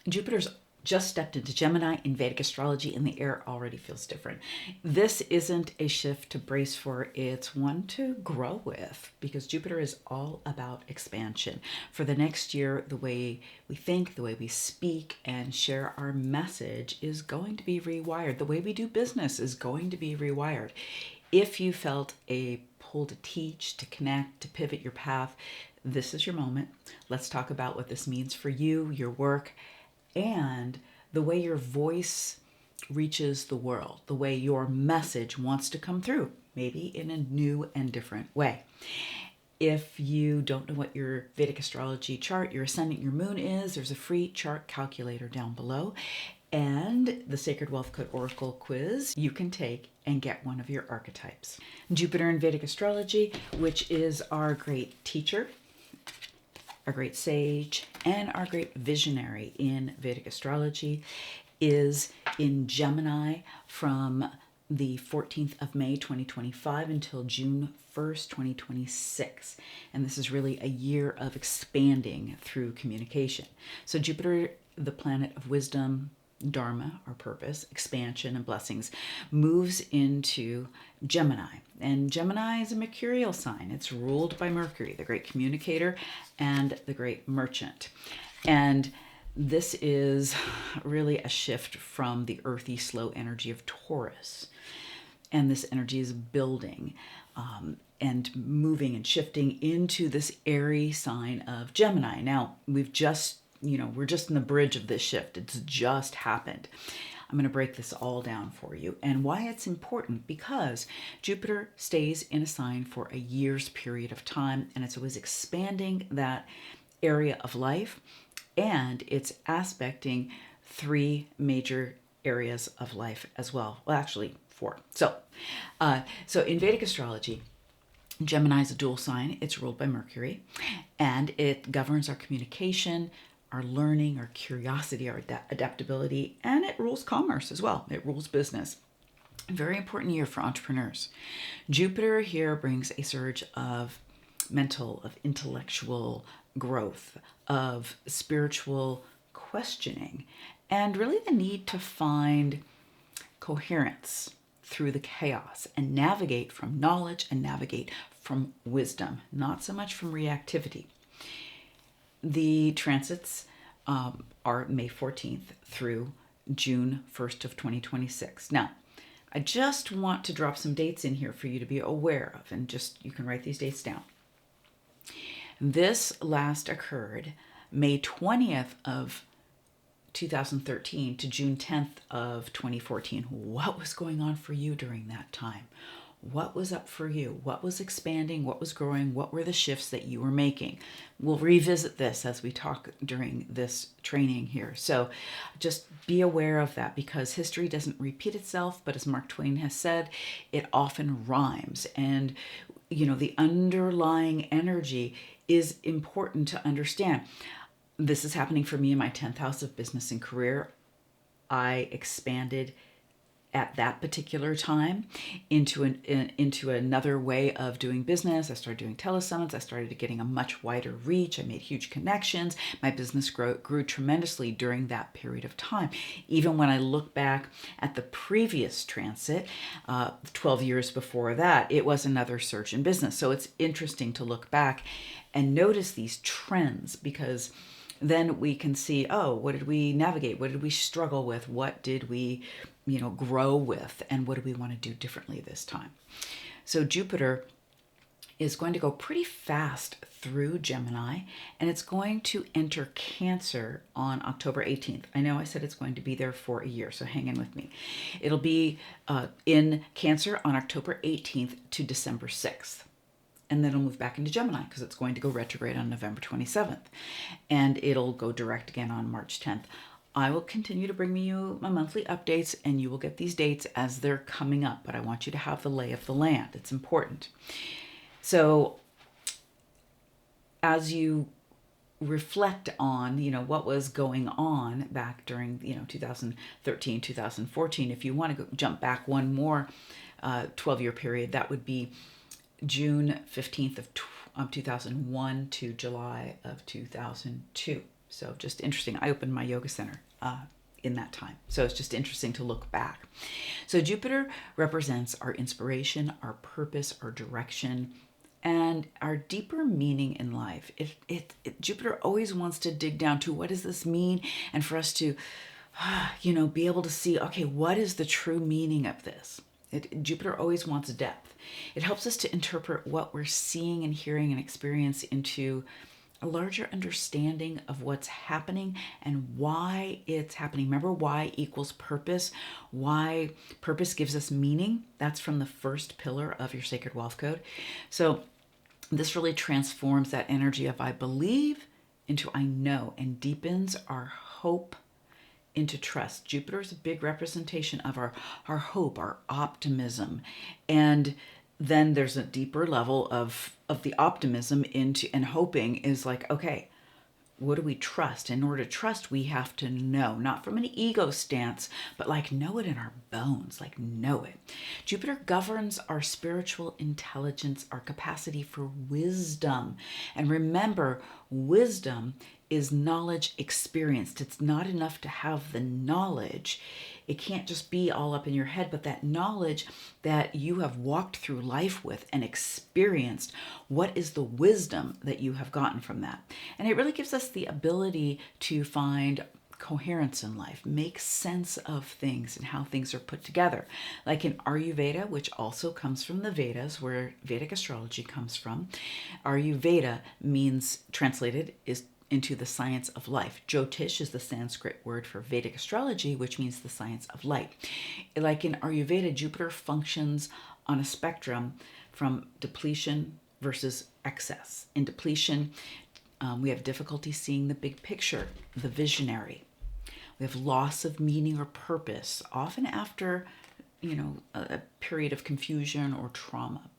Jupiter's just stepped into Gemini in Vedic astrology, and the air already feels different. This isn't a shift to brace for, it's one to grow with, because Jupiter is all about expansion. For the next year, the way we think, the way we speak and share our message is going to be rewired. The way we do business is going to be rewired. If you felt a pull to teach, to connect, to pivot your path, this is your moment. Let's talk about what this means for you, your work, and the way your voice reaches the world, the way your message wants to come through, maybe in a new and different way. If you don't know what your Vedic astrology chart, your ascendant, your moon is, there's a free chart calculator down below, and the Sacred Wealth Code Oracle quiz you can take and get one of your archetypes. Jupiter in Vedic astrology, which is our great teacher, our great sage, and our great visionary in Vedic astrology, is in Gemini from the 14th of May 2025 until June 1st 2026. And this is really a year of expanding through communication. So Jupiter, the planet of wisdom, dharma, or purpose, expansion, and blessings, moves into Gemini. And Gemini is a mercurial sign. It's ruled by Mercury, the great communicator and the great merchant. And this is really a shift from the earthy, slow energy of Taurus. And this energy is building and moving and shifting into this Aries sign of Gemini. Now, we're just in the bridge of this shift. It's just happened. I'm going to break this all down for you, and why it's important, because Jupiter stays in a sign for a year's period of time, and it's always expanding that area of life, and it's aspecting 3 major areas of life as well. Well, actually 4. So in Vedic astrology, Gemini is a dual sign. It's ruled by Mercury, and it governs our communication, our learning, our curiosity, our adaptability, and it rules commerce as well. It rules business. A very important year for entrepreneurs. Jupiter here brings a surge of mental, of intellectual growth, of spiritual questioning, and really the need to find coherence through the chaos and navigate from knowledge and navigate from wisdom, not so much from reactivity. The transits are May 14th through June 1st of 2026. Now, I just want to drop some dates in here for you to be aware of, and just you can write these dates down. This last occurred May 20th of 2013 to June 10th of 2014. What was going on for you during that time? What was up for you? What was expanding? What was growing? What were the shifts that you were making? We'll revisit this as we talk during this training here. So just be aware of that, because history doesn't repeat itself, but as Mark Twain has said, it often rhymes. And, the underlying energy is important to understand. This is happening for me in my 10th house of business and career. I expanded at that particular time into another way of doing business. I started doing telesummits. I started getting a much wider reach. I made huge connections. My business grew tremendously during that period of time. Even when I look back at the previous transit, 12 years before that, it was another surge in business. So it's interesting to look back and notice these trends, because then we can see, what did we navigate? What did we struggle with? What did we, grow with? And what do we want to do differently this time? So Jupiter is going to go pretty fast through Gemini, and it's going to enter Cancer on October 18th. I know I said it's going to be there for a year, so hang in with me. It'll be in Cancer on October 18th to December 6th. And then it'll move back into Gemini, because it's going to go retrograde on November 27th. And it'll go direct again on March 10th. I will continue to bring you my monthly updates, and you will get these dates as they're coming up. But I want you to have the lay of the land. It's important. So as you reflect on, what was going on back during, 2013, 2014, if you want to jump back one more 12-year period, that would be June 15th of 2001 to July of 2002. So just interesting. I opened my yoga center in that time. So it's just interesting to look back. So Jupiter represents our inspiration, our purpose, our direction, and our deeper meaning in life. Jupiter always wants to dig down to what does this mean, and for us to, be able to see, okay, what is the true meaning of this? Jupiter always wants depth. It helps us to interpret what we're seeing and hearing and experience into a larger understanding of what's happening and why it's happening. Remember, why equals purpose. Why purpose gives us meaning. That's from the first pillar of your sacred wealth code. So this really transforms that energy of I believe into I know, and deepens our hope into trust. Jupiter is a big representation of our hope, our optimism. And then there's a deeper level of the optimism into, and hoping is like, okay, what do we trust? In order to trust, we have to know, not from an ego stance, but like know it in our bones, like know it. Jupiter governs our spiritual intelligence, our capacity for wisdom. And remember, wisdom is knowledge experienced. It's not enough to have the knowledge. It can't just be all up in your head, but that knowledge that you have walked through life with and experienced, what is the wisdom that you have gotten from that? And it really gives us the ability to find coherence in life, make sense of things and how things are put together. Like in Ayurveda, which also comes from the Vedas, where Vedic astrology comes from. Ayurveda means, translated, is into the science of life. Jyotish is the Sanskrit word for Vedic astrology, which means the science of light. Like in Ayurveda, Jupiter functions on a spectrum from depletion versus excess. In depletion, we have difficulty seeing the big picture, the visionary. We have loss of meaning or purpose, often after, a period of confusion or trauma.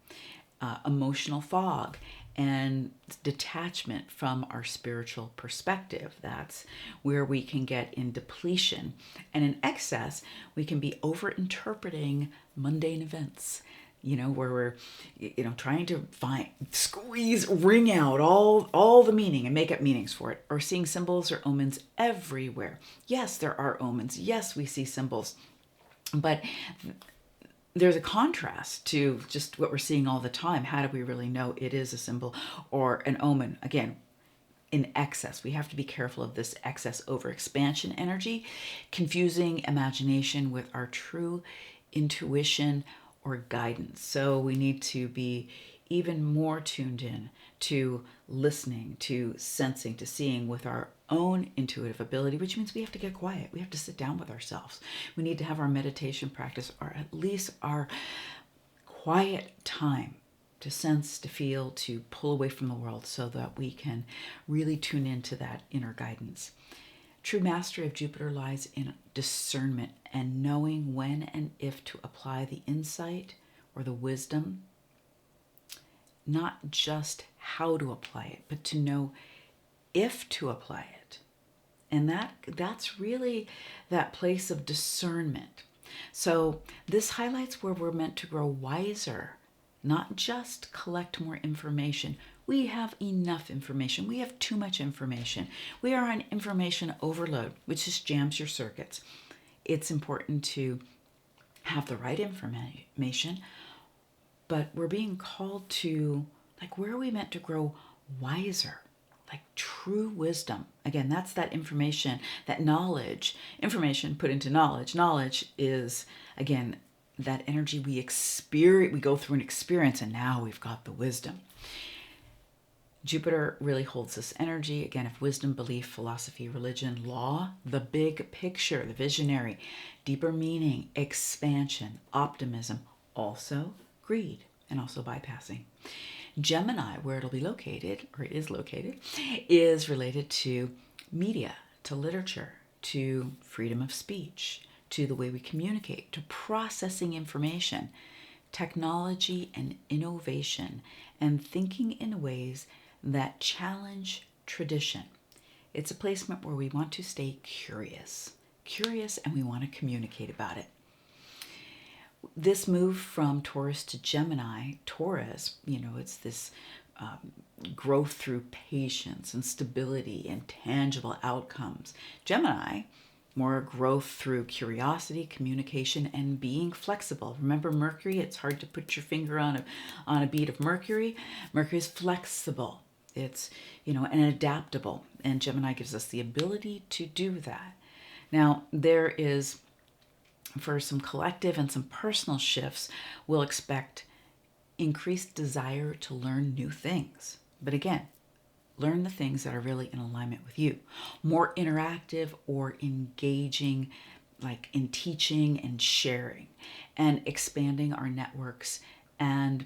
Emotional fog and detachment from our spiritual perspective. That's where we can get in depletion. And in excess, we can be over-interpreting mundane events, where we're, trying to wring out all the meaning and make up meanings for it, or seeing symbols or omens everywhere. Yes, there are omens. Yes, we see symbols. But there's a contrast to just what we're seeing all the time. How do we really know it is a symbol or an omen? Again, in excess, we have to be careful of this excess overexpansion energy, confusing imagination with our true intuition or guidance. So we need to be even more tuned in to listening, to sensing, to seeing with our own intuitive ability, which means we have to get quiet. We have to sit down with ourselves. We need to have our meditation practice, or at least our quiet time to sense, to feel, to pull away from the world so that we can really tune into that inner guidance. True mastery of Jupiter lies in discernment and knowing when and if to apply the insight or the wisdom, not just how to apply it, but to know if to apply it. And that's really that place of discernment. So this highlights where we're meant to grow wiser, not just collect more information. We have enough information. We have too much information. We are on information overload, which just jams your circuits. It's important to have the right information, but we're being called to, where are we meant to grow wiser? Like true wisdom. Again, that's that information, that knowledge, information put into knowledge. Knowledge is, again, that energy we experience, we go through an experience, and now we've got the wisdom. Jupiter really holds this energy, again, of wisdom, belief, philosophy, religion, law, the big picture, the visionary, deeper meaning, expansion, optimism, also greed, and also bypassing. Gemini, where it'll be located, or it is located, is related to media, to literature, to freedom of speech, to the way we communicate, to processing information, technology and innovation, and thinking in ways that challenge tradition. It's a placement where we want to stay curious, and we want to communicate about it. This move from Taurus to Gemini, Taurus, it's this growth through patience and stability and tangible outcomes. Gemini, more growth through curiosity, communication, and being flexible. Remember Mercury? It's hard to put your finger on a bead of Mercury. Mercury is flexible. It's, and adaptable. And Gemini gives us the ability to do that. Now, there is, for some collective and some personal shifts, we'll expect increased desire to learn new things. But again, learn the things that are really in alignment with you. More interactive or engaging, like in teaching and sharing, and expanding our networks and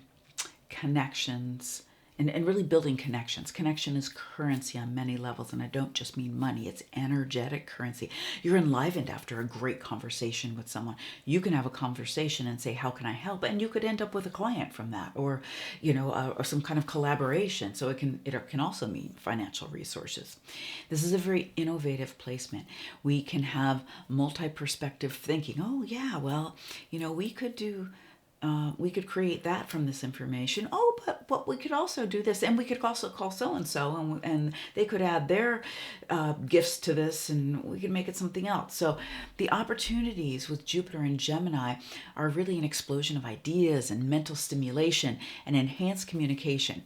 connections, and really building connections. Connection is currency on many levels, and I don't just mean money. It's energetic currency. You're enlivened after a great conversation with someone. You can have a conversation and say, how can I help? And you could end up with a client from that, or or some kind of collaboration. So it can also mean financial resources. This is a very innovative placement. We can have multi-perspective thinking. Oh yeah, well, we could create that from this information. Oh, but we could also do this, and we could also call so-and-so, and they could add their gifts to this, and we could make it something else. So the opportunities with Jupiter and Gemini are really an explosion of ideas and mental stimulation and enhanced communication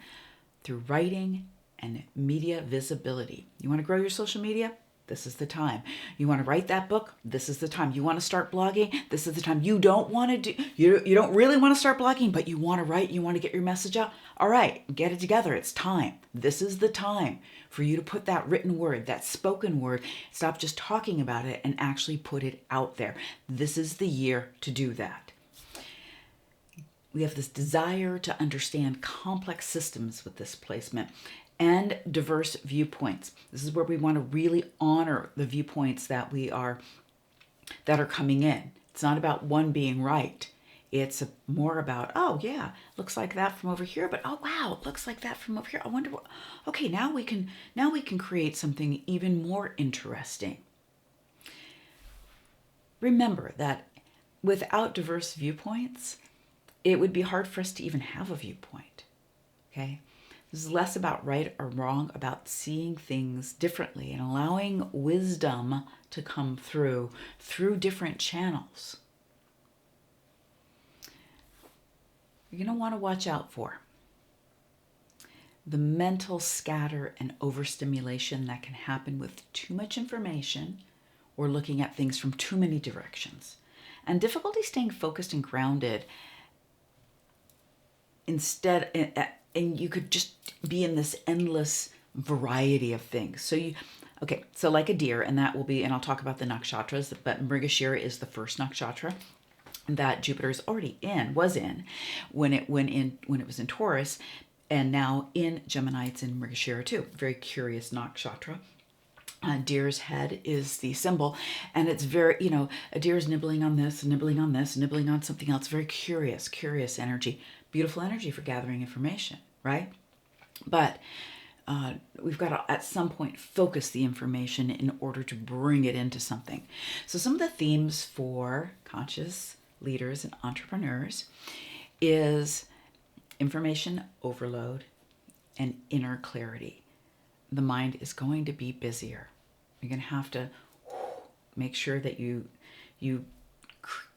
through writing and media visibility. You want to grow your social media? This is the time. You want to write that book? This is the time. You want to start blogging? This is the time. You don't want to do, you don't really want to start blogging, but you want to write, you want to get your message out. All right, get it together. It's time. This is the time for you to put that written word, that spoken word, stop just talking about it and actually put it out there. This is the year to do that. We have this desire to understand complex systems with this placement and diverse viewpoints. This is where we want to really honor the viewpoints that are coming in. It's not about one being right. It's more about, oh yeah, looks like that from over here, but oh wow, it looks like that from over here. I wonder what, okay, now we can create something even more interesting. Remember that without diverse viewpoints, it would be hard for us to even have a viewpoint. Okay? This is less about right or wrong, about seeing things differently and allowing wisdom to come through different channels. You're going to want to watch out for the mental scatter and overstimulation that can happen with too much information or looking at things from too many directions, and difficulty staying focused and grounded. Instead, and you could just be in this endless variety of things. So like a deer, and that will be, and I'll talk about the nakshatras, but Mrigashira is the first nakshatra that Jupiter is already was in when it was in Taurus, and now in Gemini it's in Mrigashira too. Very curious nakshatra. Deer's head is the symbol, and it's very, a deer is nibbling on this, nibbling on this, nibbling on something else. Very curious energy. Beautiful energy for gathering information, right? But we've got to, at some point, focus the information in order to bring it into something. So some of the themes for conscious leaders and entrepreneurs is information overload and inner clarity. The mind is going to be busier. You're going to have to make sure that you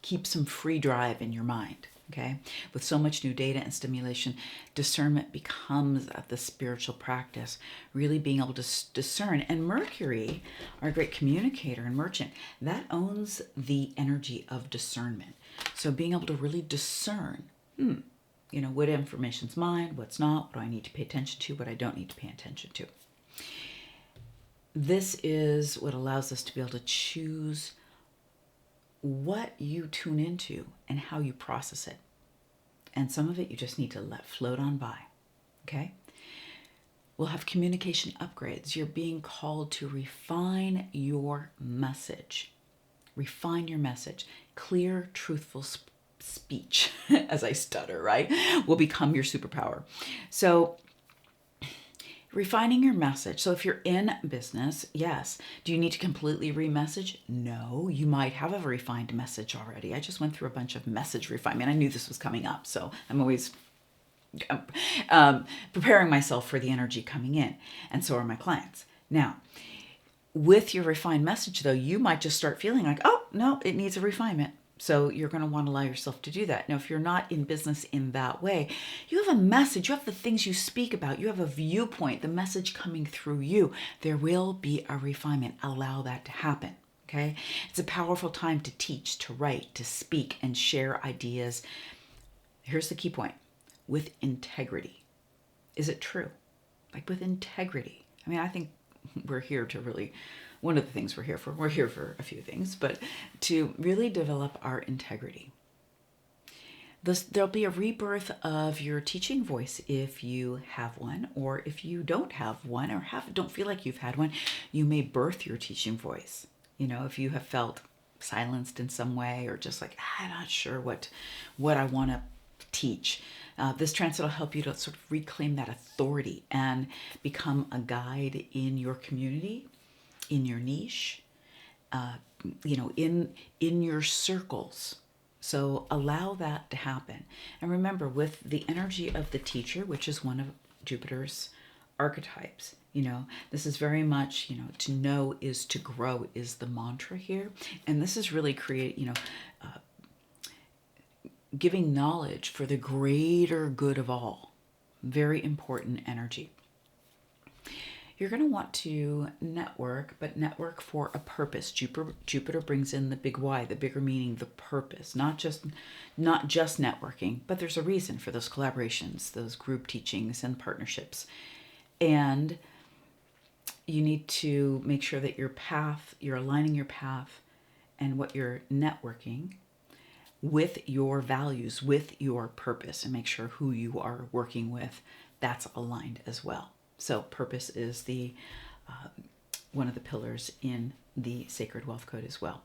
keep some free drive in your mind. Okay, with so much new data and stimulation, discernment becomes the spiritual practice, really being able to discern. And Mercury, our great communicator and merchant, that owns the energy of discernment. So being able to really discern, what information's mine, what's not, what do I need to pay attention to, what I don't need to pay attention to. This is what allows us to be able to choose what you tune into and how you process it. And some of it you just need to let float on by, okay? We'll have communication upgrades. You're being called to refine your message. Refine your message. Clear, truthful speech, as I stutter, right, will become your superpower. So refining your message. So if you're in business, yes. Do you need to completely remessage? No, you might have a refined message already. I just went through a bunch of message refinement. I knew this was coming up, so I'm always preparing myself for the energy coming in, and so are my clients. Now, with your refined message, though, you might just start feeling like, oh, no, it needs a refinement. So you're going to want to allow yourself to do that. Now, if you're not in business in that way, you have a message, you have the things you speak about, you have a viewpoint, the message coming through you. There will be a refinement. Allow that to happen. Okay? It's a powerful time to teach, to write, to speak, and share ideas. Here's the key point: with integrity. Is it true? Like with integrity. I mean, I think we're here to really, one of the things we're here for a few things, but to really develop our integrity. There'll be a rebirth of your teaching voice if you have one, or if you don't have one, or don't feel like you've had one, you may birth your teaching voice. If you have felt silenced in some way, or just like, I'm not sure what I want to teach. This transit will help you to sort of reclaim that authority and become a guide in your community, in your niche, in your circles. So allow that to happen. And remember, with the energy of the teacher, which is one of Jupiter's archetypes, this is very much, to know is to grow is the mantra here. And this is really giving knowledge for the greater good of all. Very important energy. You're going to want to network, but network for a purpose. Jupiter brings in the big why, the bigger meaning, the purpose, not just networking, but there's a reason for those collaborations, those group teachings and partnerships. And you need to make sure that you're aligning your path and what you're networking with your values, with your purpose, and make sure who you are working with, that's aligned as well. So purpose is the one of the pillars in the Sacred Wealth Code as well.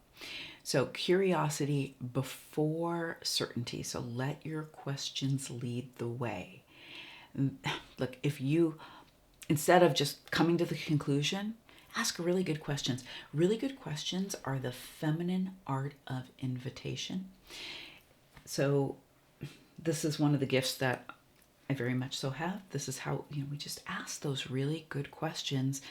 So curiosity before certainty. So let your questions lead the way. Look, if you, instead of just coming to the conclusion, ask really good questions. Really good questions are the feminine art of invitation. So this is one of the gifts that I very much so have. This is how, we just ask those really good questions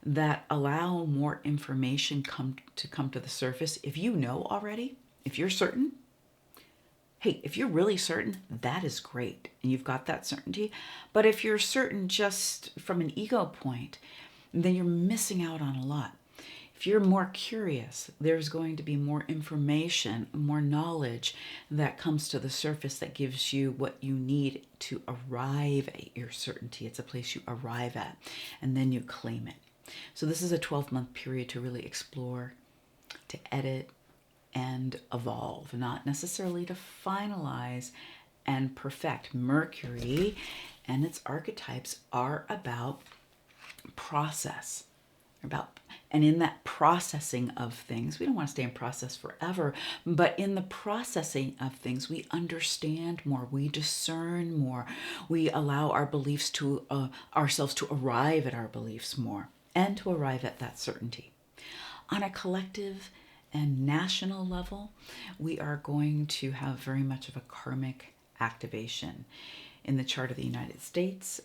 that allow more information to come to the surface. If you know already, if you're certain, hey, if you're really certain, that is great. And you've got that certainty. But if you're certain just from an ego point, then you're missing out on a lot. If you're more curious, there's going to be more information, more knowledge that comes to the surface that gives you what you need to arrive at your certainty. It's a place you arrive at, and then you claim it. So this is a 12-month period to really explore, to edit, and evolve, not necessarily to finalize and perfect. Mercury and its archetypes are about process, and in that processing of things, we don't want to stay in process forever, but in the processing of things, we understand more, we discern more, we allow our beliefs to ourselves to arrive at our beliefs more, and to arrive at that certainty. On a collective and national level, we are going to have very much of a karmic activation. In the chart of the United States,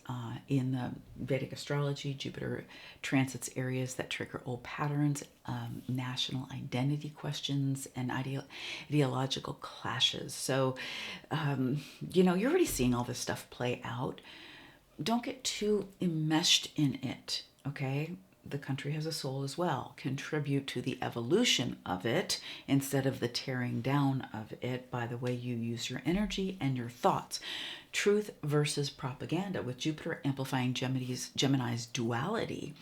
in the Vedic astrology, Jupiter transits areas that trigger old patterns, national identity questions, and ideological clashes. So, you're already seeing all this stuff play out. Don't get too enmeshed in it, okay? The country has a soul as well. Contribute to the evolution of it instead of the tearing down of it by the way you use your energy and your thoughts. Truth versus propaganda, with Jupiter amplifying Gemini's duality.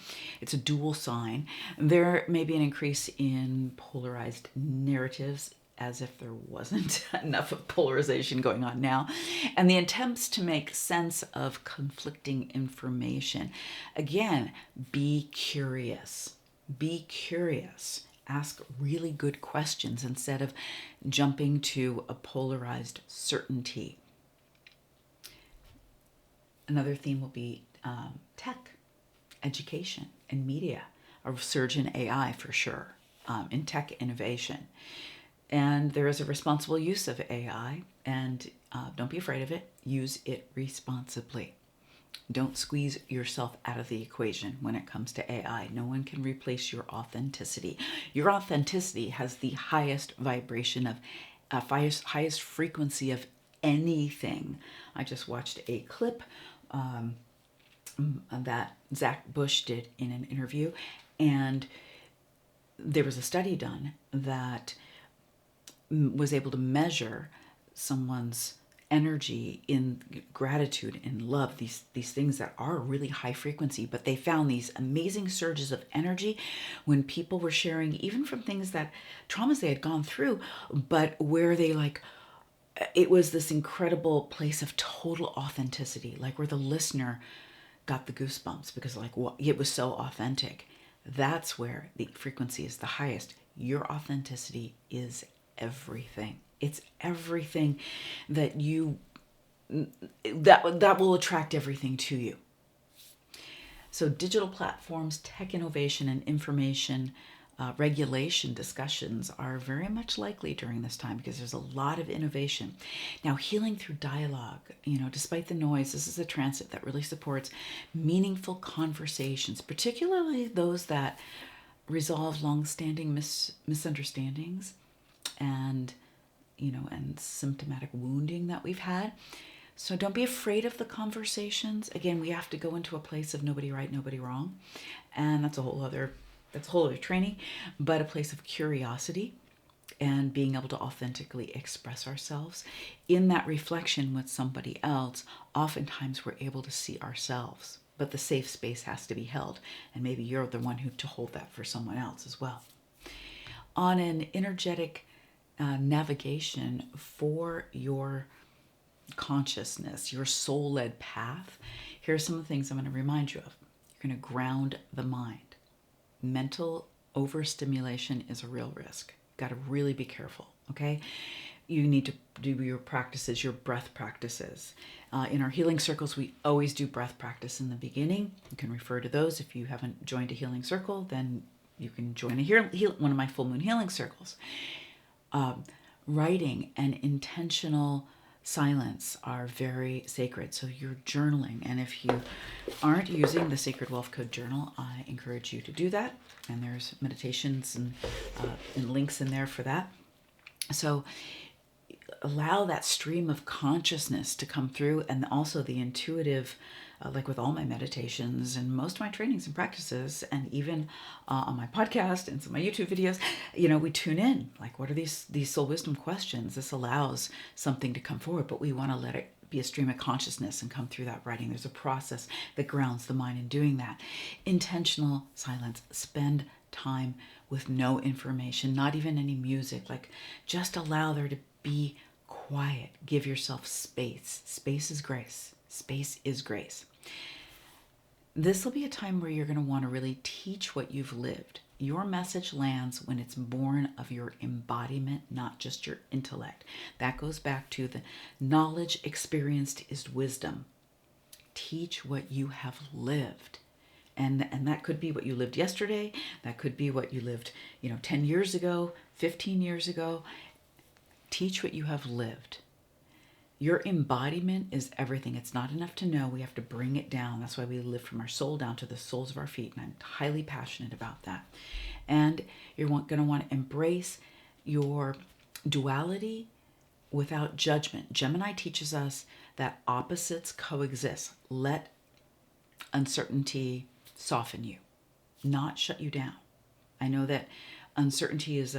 It's a dual sign. There may be an increase in polarized narratives, as if there wasn't enough of polarization going on now, and the attempts to make sense of conflicting information. Again, be curious. Be curious. Ask really good questions instead of jumping to a polarized certainty. Another theme will be tech, education, and media. A surge in AI for sure, in tech innovation. And there is a responsible use of AI, and don't be afraid of it. use it responsibly. Don't squeeze yourself out of the equation when it comes to AI. No one can replace your authenticity. Your authenticity has the highest vibration of, highest frequency of anything. I just watched a clip that Zach Bush did in an interview, and there was a study done that was able to measure someone's energy in gratitude and love, these things that are really high frequency, but they found these amazing surges of energy when people were sharing, even from things that traumas they had gone through, but where they like, it was this incredible place of total authenticity, like where the listener got the goosebumps because like it was so authentic. That's where the frequency is the highest. Your authenticity is everything. It's everything that you that will attract everything to you. So digital platforms, tech innovation, and information regulation discussions are very much likely during this time because there's a lot of innovation. Now, healing through dialogue, despite the noise, this is a transit that really supports meaningful conversations, particularly those that resolve long-standing misunderstandings and symptomatic wounding that we've had. So don't be afraid of the conversations. Again, we have to go into a place of nobody right, nobody wrong. And that's a whole other training, but a place of curiosity and being able to authentically express ourselves. In that reflection with somebody else, oftentimes we're able to see ourselves, but the safe space has to be held. And maybe you're the one to hold that for someone else as well. On an energetic navigation for your consciousness, your soul-led path, here are some of the things I'm going to remind you of. You're going to ground the mind. Mental overstimulation is a real risk. Got to really be careful, okay? You need to do your practices, your breath practices. In our healing circles, we always do breath practice in the beginning. You can refer to those. If you haven't joined a healing circle, then you can join one of my full moon healing circles. Writing and intentional silence are very sacred. So you're journaling. And if you aren't using the Sacred Wealth Code Journal, I encourage you to do that. And there's meditations and links in there for that. So allow that stream of consciousness to come through, and also the intuitive, like with all my meditations and most of my trainings and practices, and even on my podcast and some of my YouTube videos, we tune in. Like, what are these soul wisdom questions? This allows something to come forward, but we want to let it be a stream of consciousness and come through that writing. There's a process that grounds the mind in doing that. Intentional silence. Spend time with no information, not even any music. Like, just allow there to be quiet. Give yourself space. Space is grace. Space is grace. This will be a time where you're going to want to really teach what you've lived. Your message lands when it's born of your embodiment, not just your intellect. That goes back to the knowledge experienced is wisdom. Teach what you have lived. And that could be what you lived yesterday. That could be what you lived, 10 years ago, 15 years ago. Teach what you have lived. Your embodiment is everything. It's not enough to know. We have to bring it down. That's why we live from our soul down to the soles of our feet. And I'm highly passionate about that. And you're going to want to embrace your duality without judgment. Gemini teaches us that opposites coexist. Let uncertainty soften you, not shut you down. I know that uncertainty is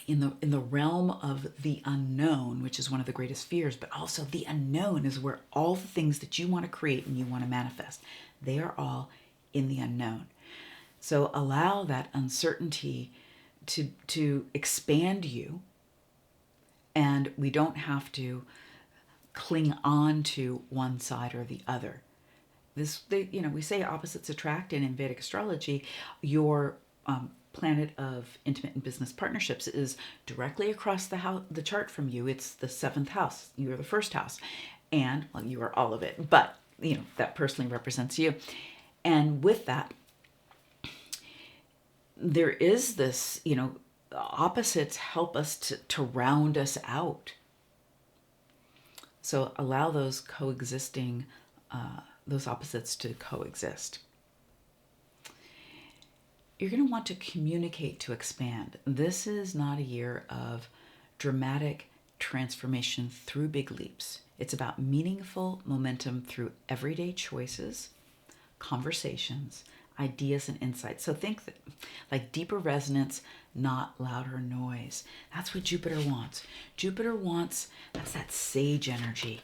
in the realm of the unknown, which is one of the greatest fears, but also the unknown is where all the things that you want to create and you want to manifest, they are all in the unknown. So allow that uncertainty to expand you, and we don't have to cling on to one side or the other. We say opposites attract, and in Vedic astrology, your planet of intimate and business partnerships is directly across the chart from you. It's the 7th house. You're the 1st house, and you are all of it, but that personally represents you. And with that, there is this, opposites help us to round us out. So allow those coexisting, those opposites to coexist. You're going to want to communicate to expand. This is not a year of dramatic transformation through big leaps. It's about meaningful momentum through everyday choices, conversations, ideas, and insights. So think that, like deeper resonance, not louder noise. That's what Jupiter wants. Jupiter wants, that's that sage energy.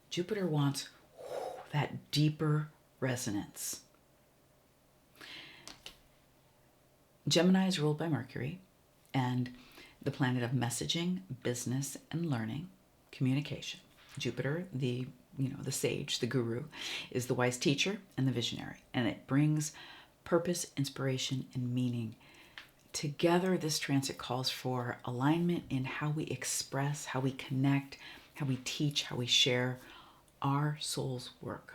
Jupiter wants that deeper resonance. Gemini is ruled by Mercury, and the planet of messaging, business, and learning, communication. Jupiter, the sage, the guru, is the wise teacher and the visionary, and it brings purpose, inspiration, and meaning. Together, this transit calls for alignment in how we express, how we connect, how we teach, how we share our soul's work.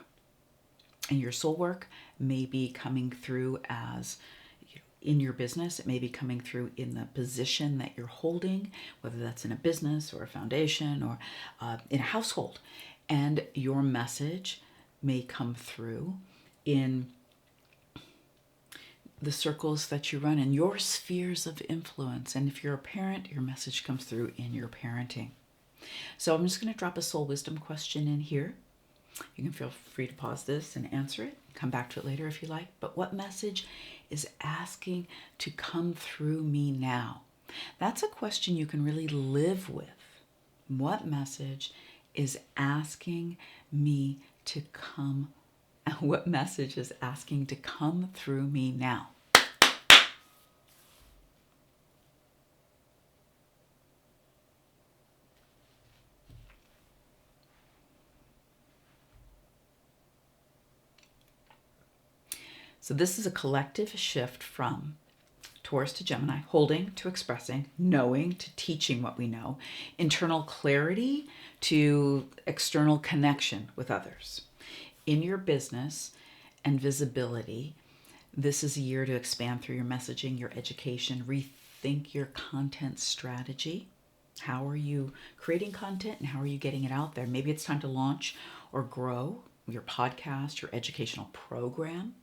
And your soul work may be coming through as in your business. It may be coming through in the position that you're holding, whether that's in a business or a foundation or in a household. And your message may come through in the circles that you run in, your spheres of influence. And if you're a parent, your message comes through in your parenting. So I'm just going to drop a soul wisdom question in here. You can feel free to pause this and answer it. Come back to it later if you like. But what message is asking to come through me now? That's a question you can really live with. What message is asking me to come? What message is asking to come through me now? So this is a collective shift from Taurus to Gemini, holding to expressing, knowing to teaching what we know, internal clarity to external connection with others. In your business and visibility, this is a year to expand through your messaging, your education, rethink your content strategy. How are you creating content and how are you getting it out there? Maybe it's time to launch or grow your podcast, your educational program,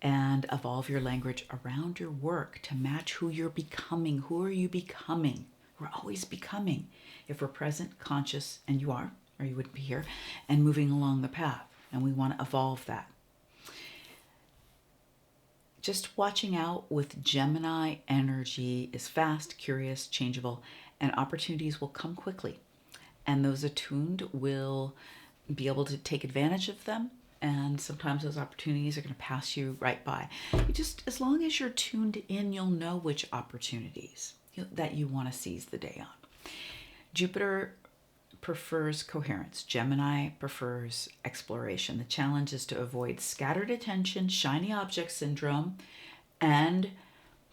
and evolve your language around your work to match who you're becoming. Who are you becoming? We're always becoming. If we're present, conscious, and you are, or you wouldn't be here, and moving along the path. And we want to evolve that. Just watching out with Gemini energy is fast, curious, changeable, and opportunities will come quickly. And those attuned will be able to take advantage of them. And sometimes those opportunities are going to pass you right by. As long as you're tuned in, you'll know which opportunities that you want to seize the day on. Jupiter prefers coherence. Gemini prefers exploration. The challenge is to avoid scattered attention, shiny object syndrome, and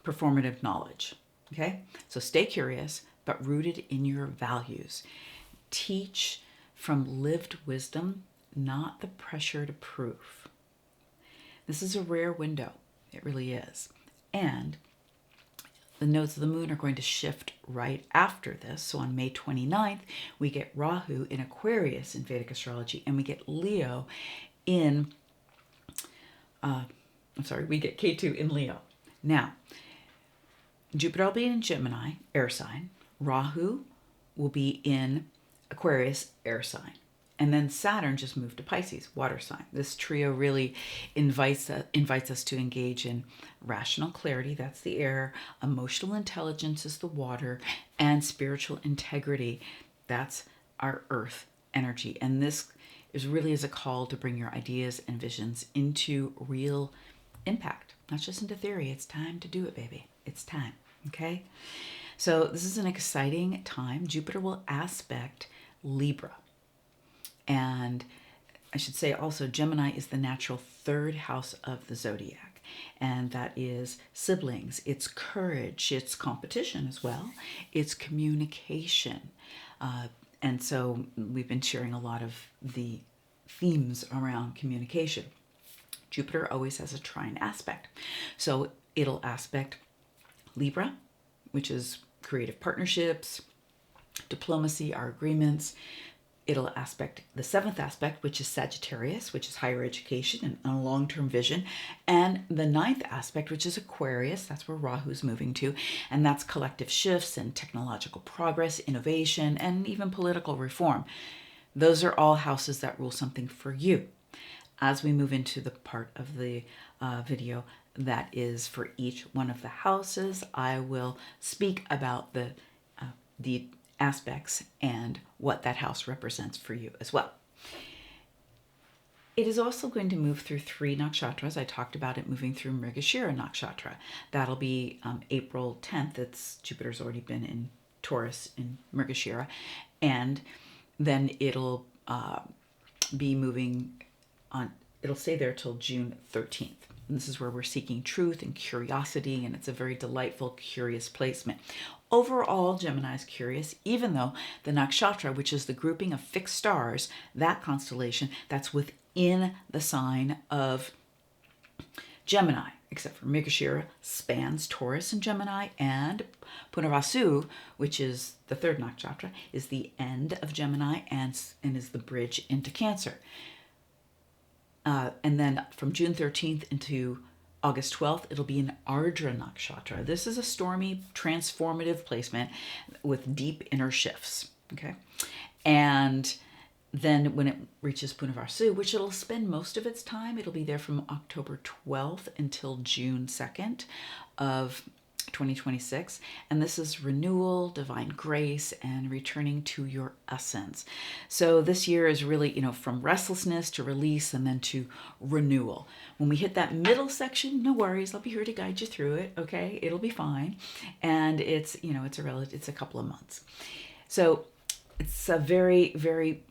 performative knowledge. Okay? So stay curious, but rooted in your values. Teach from lived wisdom, not the pressure to prove. This is a rare window. It really is. And the nodes of the moon are going to shift right after this. So on May 29th, we get Rahu in Aquarius in Vedic astrology, and we get Leo in, we get Ketu in Leo. Now, Jupiter will be in Gemini, air sign. Rahu will be in Aquarius, air sign. And then Saturn just moved to Pisces, water sign. This trio really invites us to engage in rational clarity, that's the air, emotional intelligence is the water, and spiritual integrity, that's our earth energy. And this is really as a call to bring your ideas and visions into real impact, not just into theory. It's time to do it, baby. It's time, okay? So this is an exciting time. Jupiter will aspect Libra. And I should say also, Gemini is the natural third house of the zodiac. And that is siblings, it's courage, it's competition as well, it's communication. And so we've been sharing a lot of the themes around communication. Jupiter always has a trine aspect. So it'll aspect Libra, which is creative partnerships, diplomacy, our agreements. It'll aspect the 7th aspect, which is Sagittarius, which is higher education and a long-term vision, and the 9th aspect, which is Aquarius. That's where Rahu's moving to, and that's collective shifts and technological progress, innovation, and even political reform. Those are all houses that rule something for you. As we move into the part of the video that is for each one of the houses, I will speak about the aspects and what that house represents for you as well. It is also going to move through 3 nakshatras. I talked about it moving through Mrigashira nakshatra. That'll be April 10th. Jupiter's already been in Taurus in Mrigashira, and then it'll be moving on. It'll stay there till June 13th. And this is where we're seeking truth and curiosity, and it's a very delightful, curious placement. Overall, Gemini is curious, even though the nakshatra, which is the grouping of fixed stars, that constellation, that's within the sign of Gemini, except for Mrigashira, spans Taurus and Gemini, and Punarvasu, which is the 3rd nakshatra, is the end of Gemini and is the bridge into Cancer. And then from June 13th into August 12th, it'll be an Ardra nakshatra. This is a stormy, transformative placement with deep inner shifts, okay? And then when it reaches Punarvasu, which it'll spend most of its time, it'll be there from October 12th until June 2nd of 2026. And this is renewal, divine grace, and returning to your essence. So this year is really, from restlessness to release and then to renewal. When we hit that middle section, no worries. I'll be here to guide you through it. Okay. It'll be fine. And it's a couple of months. So it's a very, very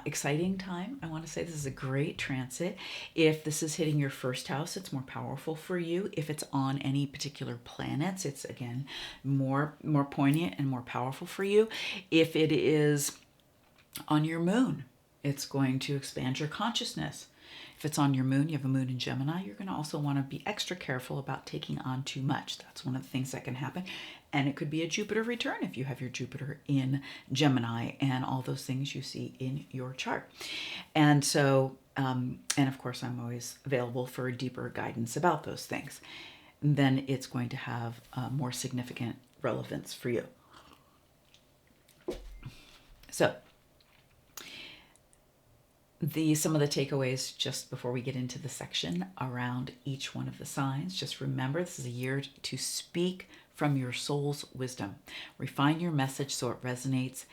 exciting time. I want to say this is a great transit. If this is hitting your 1st house, it's more powerful for you. If it's on any particular planets, it's again more poignant and more powerful for you. If it is on your moon, it's going to expand your consciousness. If it's on your moon, you have a moon in Gemini, you're going to also want to be extra careful about taking on too much. That's one of the things that can happen. And it could be a Jupiter return if you have your Jupiter in Gemini and all those things you see in your chart. And so, and of course, I'm always available for deeper guidance about those things. And then it's going to have more significant relevance for you. So, some of the takeaways just before we get into the section around each one of the signs. Just remember, this is a year to speak from your soul's wisdom. Refine your message so it resonates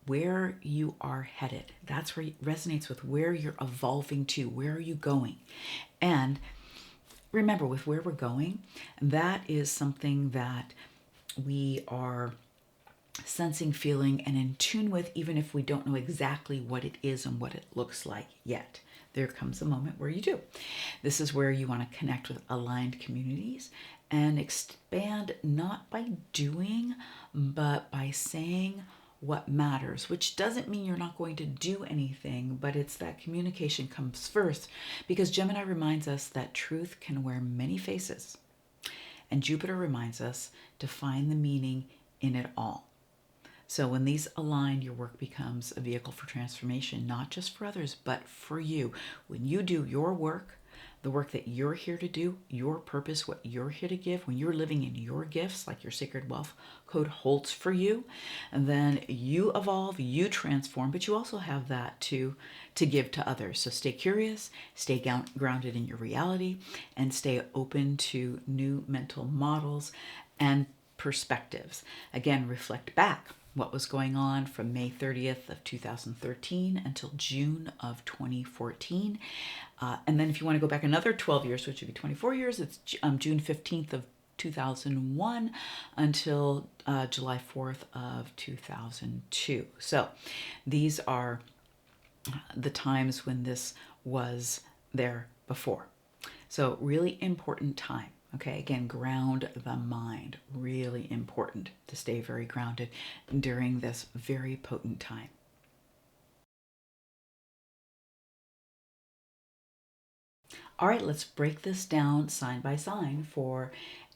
where you are headed. That's where it resonates with where you're evolving to. Where are you going? And remember, with where we're going, that is something that we are sensing, feeling, and in tune with, even if we don't know exactly what it is and what it looks like yet. There comes a moment where you do. This is where you want to connect with aligned communities and expand, not by doing, but by saying what matters, which doesn't mean you're not going to do anything, but it's that communication comes first, because Gemini reminds us that truth can wear many faces, and Jupiter reminds us to find the meaning in it all. So when these align, your work becomes a vehicle for transformation, not just for others, but for you. When you do your work, the work that you're here to do, your purpose, what you're here to give, when you're living in your gifts, like your sacred wealth code holds for you, and then you evolve, you transform, but you also have that to give to others. So stay curious, stay grounded in your reality, and stay open to new mental models and perspectives. Again, reflect back what was going on from May 30th of 2013 until June of 2014. And then if you want to go back another 12 years, which would be 24 years, it's June 15th of 2001 until July 4th of 2002. So these are the times when this was there before. So really important time. Okay, again, ground the mind. Really important to stay very grounded during this very potent time. All right, let's break this down sign by sign for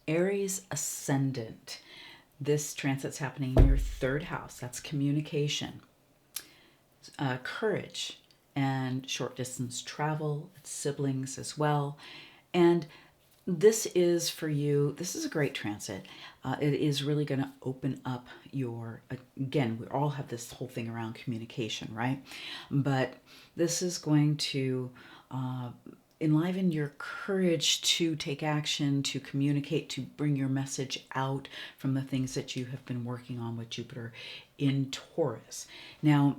Aries ascendant. This transit's happening in your 3rd house. That's communication. courage and short distance travel, siblings as well. And this is for you, this is a great transit. It is really going to open up your, again, we all have this whole thing around communication, right? But this is going to enliven your courage to take action, to communicate, to bring your message out from the things that you have been working on with Jupiter in Taurus. Now,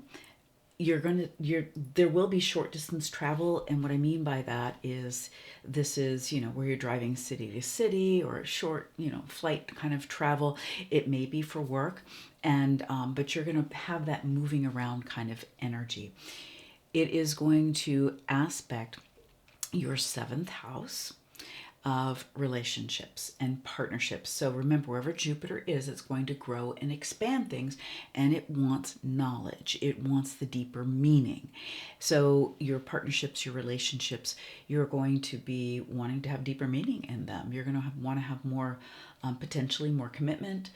there will be short distance travel, and what I mean by that is this is, where you're driving city to city, or a short, flight kind of travel. It may be for work, and but you're going to have that moving around kind of energy. It is going to aspect your seventh house of relationships and partnerships. So remember, wherever Jupiter is, it's going to grow and expand things, and it wants knowledge. It wants the deeper meaning. So your partnerships, your relationships, you're going to be wanting to have deeper meaning in them. You're going to want to have more, potentially more commitment.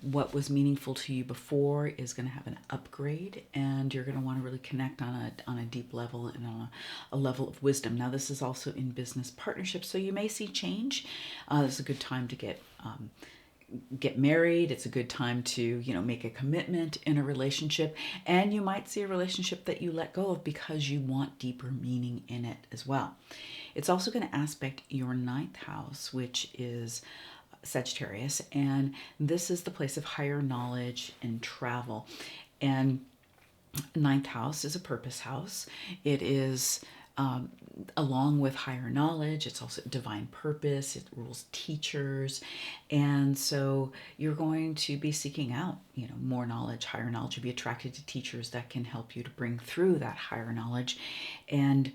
What was meaningful to you before is going to have an upgrade, and you're going to want to really connect on a deep level and on a level of wisdom. Now, this is also in business partnerships, so you may see change. This is a good time to get married. It's a good time to make a commitment in a relationship, and you might see a relationship that you let go of because you want deeper meaning in it as well. It's also going to aspect your ninth house, which is Sagittarius, and this is the place of higher knowledge and travel. And ninth house is a purpose house. It is along with higher knowledge, it's also divine purpose. It rules teachers, and so you're going to be seeking out more knowledge, higher knowledge. You'll be attracted to teachers that can help you to bring through that higher knowledge. And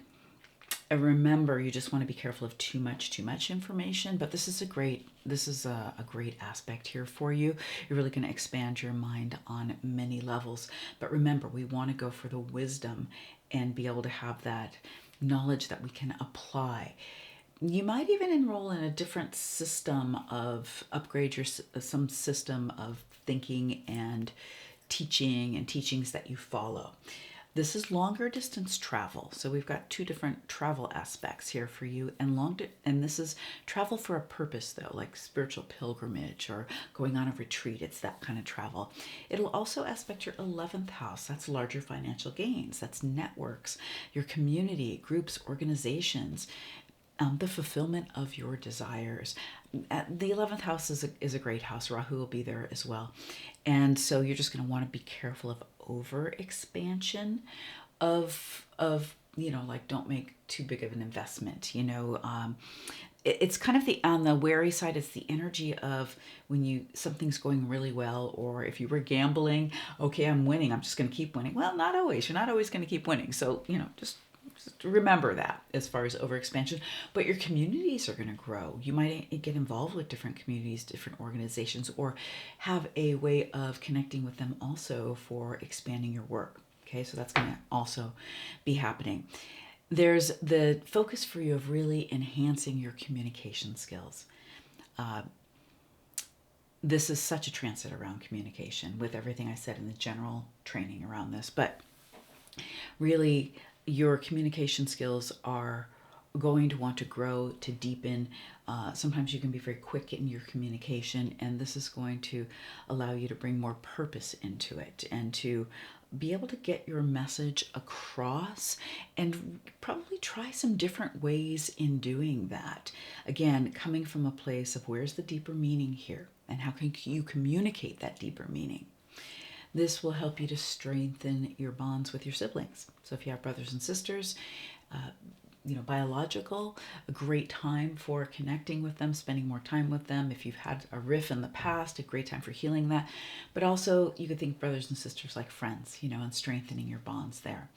remember, you just want to be careful of too much information, but this is a great aspect here for you. You're really going to expand your mind on many levels. But remember, we want to go for the wisdom and be able to have that knowledge that we can apply. You might even enroll in a different system of some system of thinking and teachings that you follow. This is longer distance travel. So we've got two different travel aspects here for you, and this is travel for a purpose, though, like spiritual pilgrimage or going on a retreat. It's that kind of travel. It'll also aspect your 11th house. That's larger financial gains. That's networks, your community, groups, organizations, the fulfillment of your desires. The 11th house is a great house. Rahu will be there as well. And so you're just going to want to be careful of over expansion of like, don't make too big of an investment. It's kind of on the wary side. It's the energy of when something's going really well, or if you were gambling, okay, I'm winning, I'm just going to keep winning. Well, not always. You're not always going to keep winning. So, just remember that as far as overexpansion. But your communities are going to grow. You might get involved with different communities, different organizations, or have a way of connecting with them also for expanding your work. Okay, so that's going to also be happening. There's the focus for you of really enhancing your communication skills. This is such a transit around communication, with everything I said in the general training around this. But really, your communication skills are going to want to grow, to deepen. Sometimes you can be very quick in your communication, and this is going to allow you to bring more purpose into it and to be able to get your message across, and probably try some different ways in doing that. Again, coming from a place of where's the deeper meaning here, and how can you communicate that deeper meaning. This will help you to strengthen your bonds with your siblings. So if you have brothers and sisters, biological, a great time for connecting with them, spending more time with them. If you've had a riff in the past, a great time for healing that. But also, you could think brothers and sisters like friends, and strengthening your bonds there.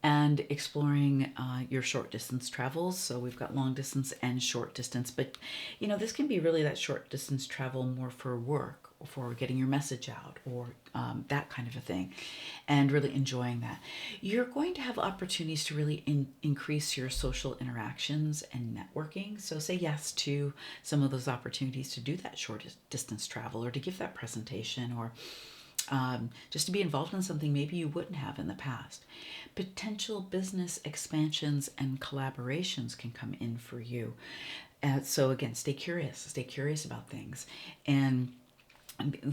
And exploring your short distance travels. So we've got long distance and short distance, but this can be really that short distance travel more for work, or for getting your message out, or that kind of a thing, and really enjoying that. You're going to have opportunities to really increase your social interactions and networking. So say yes to some of those opportunities to do that short distance travel, or to give that presentation, or just to be involved in something maybe you wouldn't have in the past. Potential business expansions and collaborations can come in for you. So again, stay curious about things, and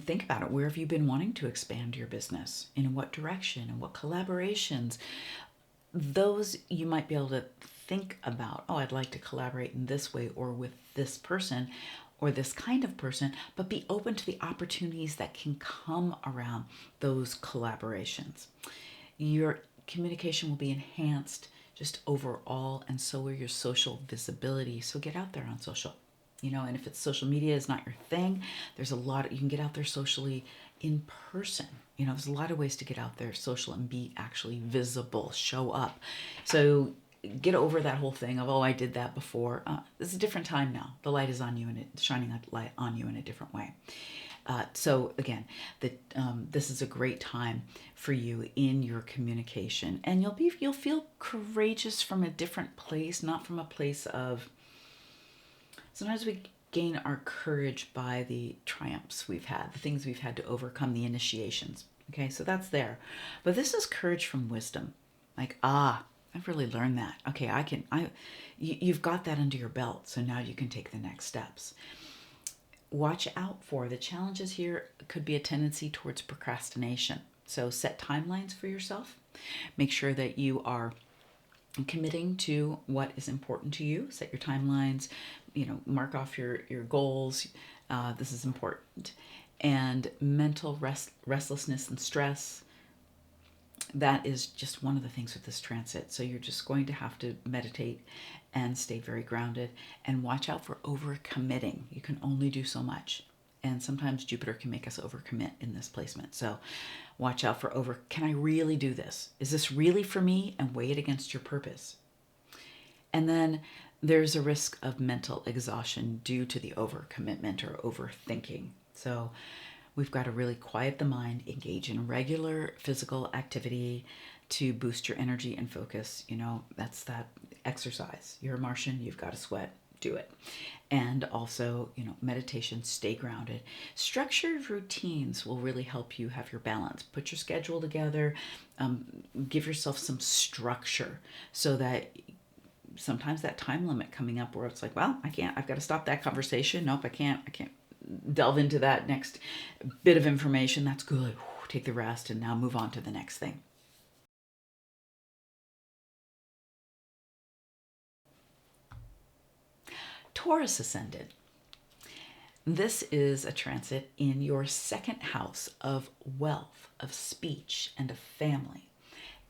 think about it. Where have you been wanting to expand your business? In what direction? And what collaborations? Those you might be able to think about. Oh, I'd like to collaborate in this way or with this person or this kind of person, but be open to the opportunities that can come around those collaborations. Your communication will be enhanced just overall, and so will your social visibility. So get out there on social. And if it's social media is not your thing, there's a lot you can get out there socially in person. There's a lot of ways to get out there social and be actually visible, show up. So get over that whole thing of, oh, I did that before. It's a different time now. The light is on you, and it's shining a light on you in a different way. So again, this is a great time for you in your communication, and you'll feel courageous from a different place, not from a place of. Sometimes we gain our courage by the triumphs we've had, the things we've had to overcome, the initiations. Okay, so that's there. But this is courage from wisdom. Like, I've really learned that. Okay, you've got that under your belt, so now you can take the next steps. Watch out for the challenges here. Could be a tendency towards procrastination. So set timelines for yourself. Make sure that you are committing to what is important to you. Set your timelines, mark off your goals. This is important. And mental restlessness and stress, that is just one of the things with this transit. So you're just going to have to meditate and stay very grounded, and watch out for overcommitting. You can only do so much. And sometimes Jupiter can make us overcommit in this placement. So watch out for can I really do this? Is this really for me? And weigh it against your purpose. And then there's a risk of mental exhaustion due to the overcommitment or overthinking. So we've got to really quiet the mind, engage in regular physical activity to boost your energy and focus. That's that exercise. You're a Martian, you've got to sweat. Do it. And also, meditation, stay grounded. Structured routines will really help you have your balance. Put your schedule together, give yourself some structure, so that sometimes that time limit coming up where it's like, well, I've got to stop that conversation. Nope, I can't delve into that next bit of information. That's good. Take the rest and now move on to the next thing. Taurus ascendant. This is a transit in your second house of wealth, of speech, and of family.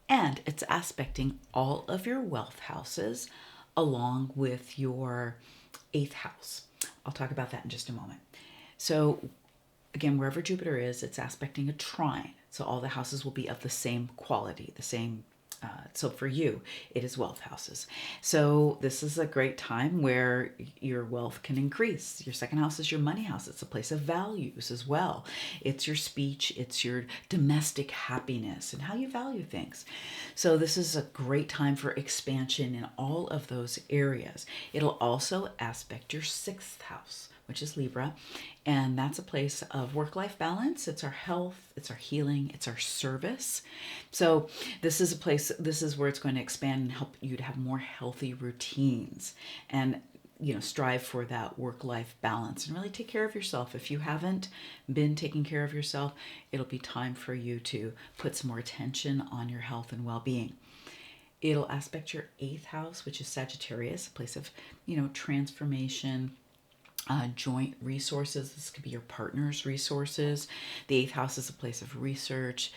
And it's aspecting all of your wealth houses along with your 8th house. I'll talk about that in just a moment. So again, wherever Jupiter is, it's aspecting a trine. So all the houses will be of the same quality, the same. So for you, it is wealth houses. So this is a great time where your wealth can increase. Your second house is your money house. It's a place of values as well. It's your speech. It's your domestic happiness and how you value things. So this is a great time for expansion in all of those areas. It'll also aspect your 6th house, which is Libra. And that's a place of work-life balance. It's our health, it's our healing, it's our service. So this is where it's going to expand and help you to have more healthy routines and, strive for that work-life balance and really take care of yourself. If you haven't been taking care of yourself, it'll be time for you to put some more attention on your health and well-being. It'll aspect your 8th house, which is Sagittarius, a place of, transformation, joint resources. This could be your partner's resources. The 8th house is a place of research,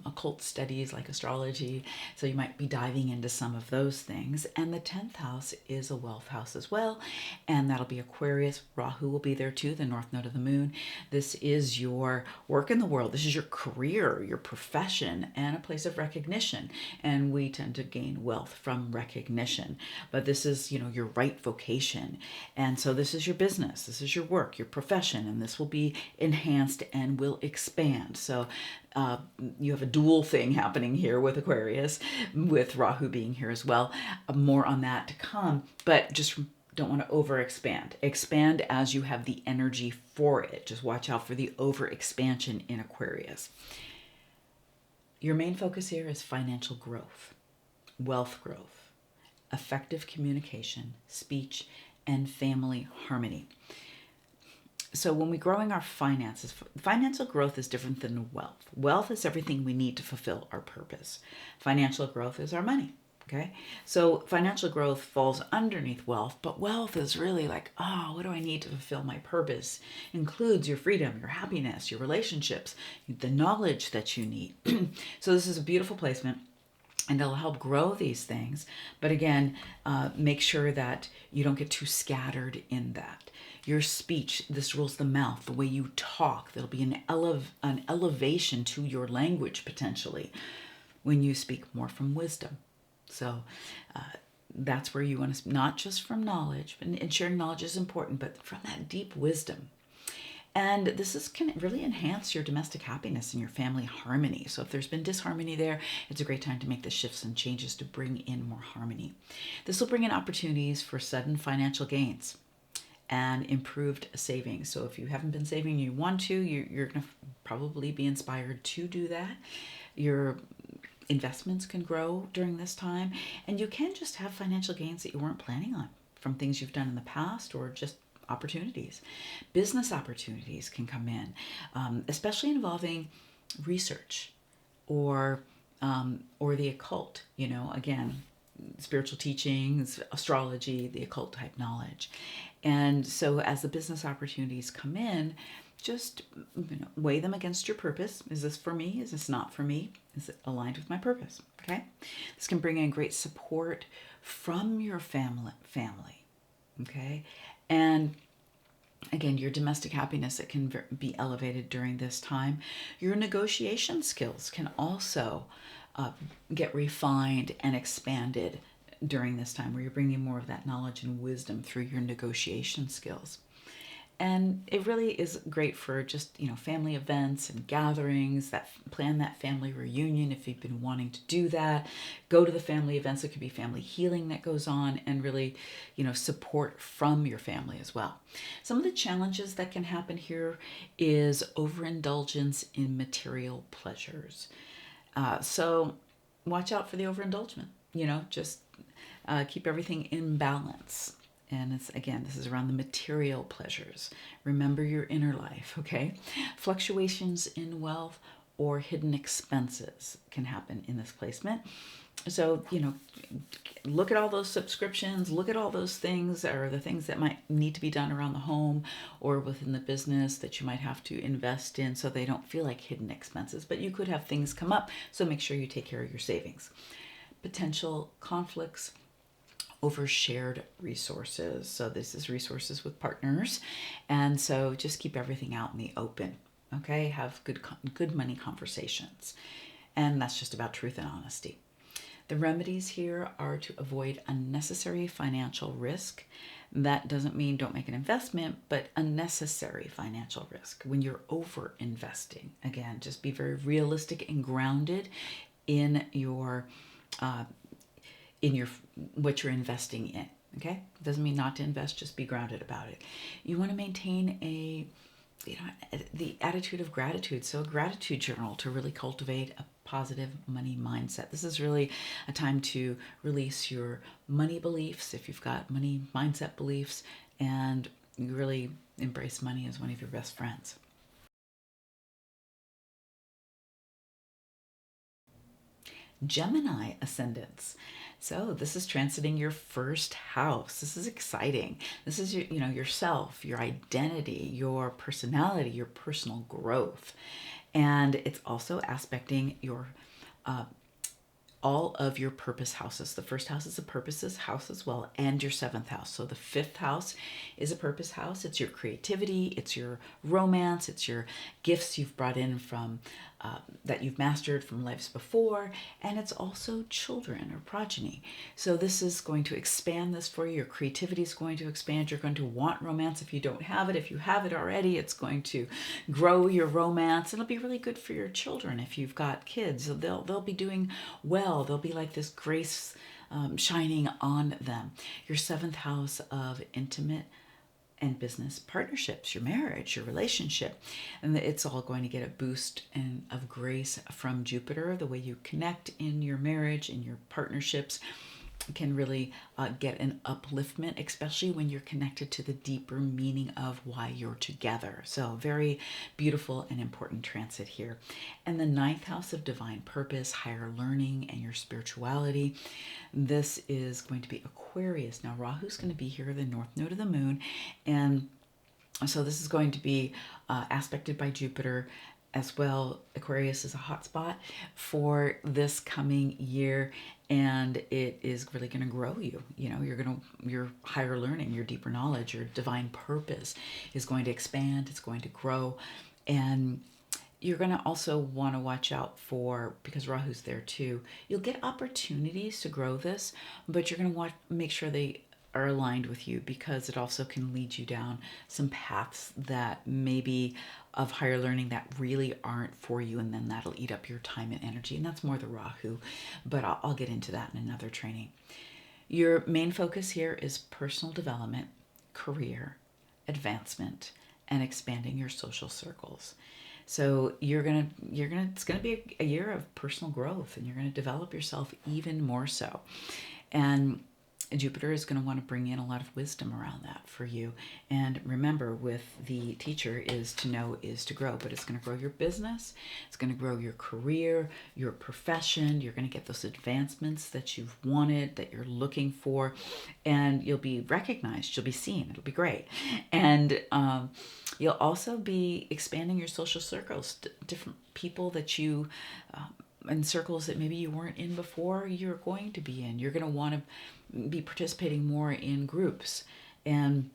occult studies like astrology. So you might be diving into some of those things. And the 10th house is a wealth house as well. And that'll be Aquarius. Rahu will be there too, the north node of the moon. This is your work in the world. This is your career, your profession, and a place of recognition. And we tend to gain wealth from recognition. But this is, your right vocation. And so this is your business. This is your work, your profession, and this will be enhanced and will expand. So you have a dual thing happening here with Aquarius, with Rahu being here as well. More on that to come, but just Don't want to overexpand. Expand as you have the energy for it. Just watch out for the overexpansion in Aquarius. Your main focus here is financial growth, wealth growth, effective communication, speech, and family harmony. So when we're growing our finances, financial growth is different than wealth. Wealth is everything we need to fulfill our purpose. Financial growth is our money. Okay, so financial growth falls underneath wealth, but wealth is really like, oh, what do I need to fulfill my purpose? Includes your freedom, your happiness, your relationships, the knowledge that you need. So this is a beautiful placement, and it'll help grow these things. But again, make sure that you don't get too scattered in that. Your speech, this rules the mouth, the way you talk. There'll be an elevation to your language potentially when you speak more from wisdom. So that's where you want to, not just from knowledge, and sharing knowledge is important, but from that deep wisdom. And this can really enhance your domestic happiness and your family harmony. So if there's been disharmony there, it's a great time to make the shifts and changes to bring in more harmony. This will bring in opportunities for sudden financial gains and improved savings. So if you haven't been saving, you want to, you're going to probably be inspired to do that. Your investments can grow during this time, and you can just have financial gains that you weren't planning on from things you've done in the past or just opportunities. Business opportunities can come in, especially involving research or the occult, again, spiritual teachings, astrology, the occult type knowledge. And so as the business opportunities come in, just weigh them against your purpose. Is this for me? Is this not for me? Is it aligned with my purpose? Okay. This can bring in great support from your family. Okay. And again, your domestic happiness, it can be elevated during this time. Your negotiation skills can also get refined and expanded during this time, where you're bringing more of that knowledge and wisdom through your negotiation skills. And it really is great for just, family events and gatherings, plan that family reunion if you've been wanting to do that. Go to the family events. It could be family healing that goes on, and really, support from your family as well. Some of the challenges that can happen here is overindulgence in material pleasures. So watch out for the overindulgence, just keep everything in balance. And this is around the material pleasures. Remember your inner life, okay? Fluctuations in wealth or hidden expenses can happen in this placement. So, look at all those subscriptions, look at all those things, or the things that might need to be done around the home or within the business that you might have to invest in, so they don't feel like hidden expenses. But you could have things come up, so make sure you take care of your savings. Potential conflicts over shared resources. So this is resources with partners. And so just keep everything out in the open. Okay. Have good money conversations. And that's just about truth and honesty. The remedies here are to avoid unnecessary financial risk. That doesn't mean don't make an investment, but unnecessary financial risk. When you're over investing, again, just be very realistic and grounded in your what you're investing in. Okay, it doesn't mean not to invest, just be grounded about it. You want to maintain the attitude of gratitude. So a gratitude journal to really cultivate a positive money mindset. This is really a time to release your money beliefs, if you've got money mindset beliefs, and you really embrace money as one of your best friends. Gemini ascendants. So this is transiting your first house. This is exciting. This is your, yourself, your identity, your personality, your personal growth. And it's also aspecting your all of your purpose houses. The first house is a purposes house as well, and your seventh house. So the fifth house is a purpose house. It's your creativity, it's your romance, it's your gifts you've brought in from that you've mastered from lives before, and it's also children or progeny. So this is going to expand this for you. Your creativity is going to expand. You're going to want romance if you don't have it. If you have it already, it's going to grow your romance. It'll be really good for your children if you've got kids. They'll be doing well. They'll be like this grace shining on them. Your seventh house of intimate and business partnerships, your marriage, your relationship, and it's all going to get a boost of grace from Jupiter. The way you connect in your marriage, in your partnerships, can really get an upliftment, especially when you're connected to the deeper meaning of why you're together. So very beautiful and important transit here. And the ninth house of divine purpose, higher learning, and your spirituality. This is going to be Aquarius. Now Rahu's going to be here, the north node of the moon, and so this is going to be aspected by Jupiter as well. Aquarius is a hot spot for this coming year, and it is really going to grow you. You know, your higher learning, your deeper knowledge, your divine purpose is going to expand, it's going to grow, and you're going to also want to watch out for, because Rahu's there too, you'll get opportunities to grow this, but you're going to want to make sure they are aligned with you, because it also can lead you down some paths that maybe of higher learning that really aren't for you, and then that'll eat up your time and energy, and that's more the Rahu, but I'll get into that in another training. Your main focus here is personal development, career, advancement, and expanding your social circles. So it's gonna be a year of personal growth, and you're gonna develop yourself even more so. And Jupiter is going to want to bring in a lot of wisdom around that for you. And remember, with the teacher, is to know is to grow, but it's going to grow your business. It's going to grow your career, your profession. You're going to get those advancements that you've wanted, that you're looking for, and you'll be recognized. You'll be seen. It'll be great. And you'll also be expanding your social circles, different people that you, in circles that maybe you weren't in before, you're going to be in. You're going to want to be participating more in groups, and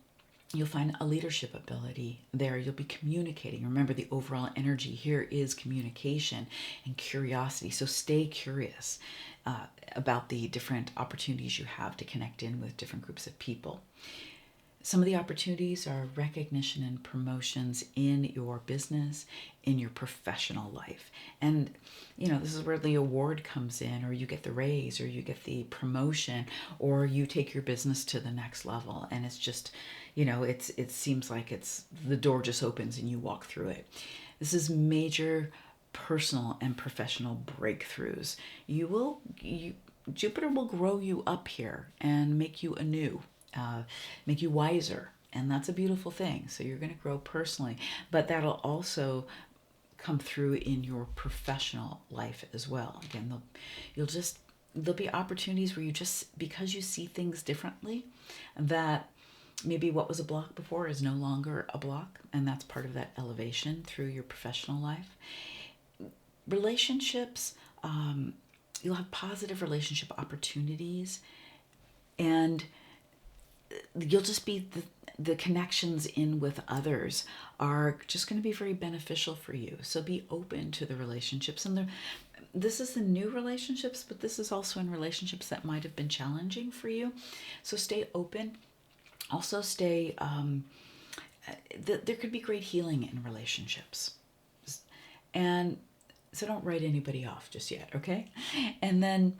you'll find a leadership ability there. You'll be communicating. Remember, the overall energy here is communication and curiosity. So stay curious about the different opportunities you have to connect in with different groups of people. Some of the opportunities are recognition and promotions in your business, in your professional life. And, you know, this is where the award comes in, or you get the raise, or you get the promotion, or you take your business to the next level. And it's just, you know, it seems like the door just opens and you walk through it. This is major personal and professional breakthroughs. Jupiter will grow you up here and make you anew. Make you wiser, and that's a beautiful thing. So you're going to grow personally, but that'll also come through in your professional life as well. Again, there'll be opportunities where you just, because you see things differently, that maybe what was a block before is no longer a block, and that's part of that elevation through your professional life. Relationships, you'll have positive relationship opportunities, and you'll just be the connections in with others are just going to be very beneficial for you. So be open to the relationships, and this is the new relationships, but this is also in relationships that might have been challenging for you. So stay open. Also stay, there could be great healing in relationships, and so don't write anybody off just yet, okay? And then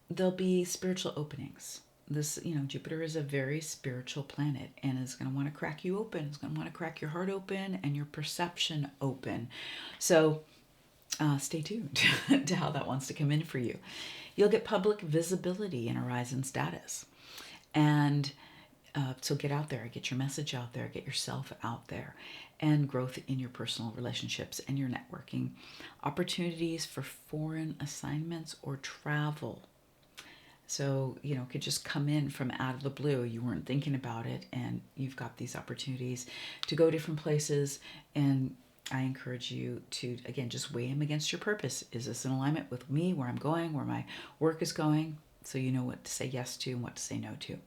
there'll be spiritual openings. This, you know, Jupiter is a very spiritual planet, and is going to want to crack you open. It's going to want to crack your heart open and your perception open. So stay tuned to how that wants to come in for you. You'll get public visibility in a rise in status. And so get out there, get your message out there, get yourself out there, and growth in your personal relationships and your networking. Opportunities for foreign assignments or travel. So, you know, could just come in from out of the blue. You weren't thinking about it, and you've got these opportunities to go different places. And I encourage you to, again, just weigh them against your purpose. Is this in alignment with me, where I'm going, where my work is going? So you know what to say yes to and what to say no to.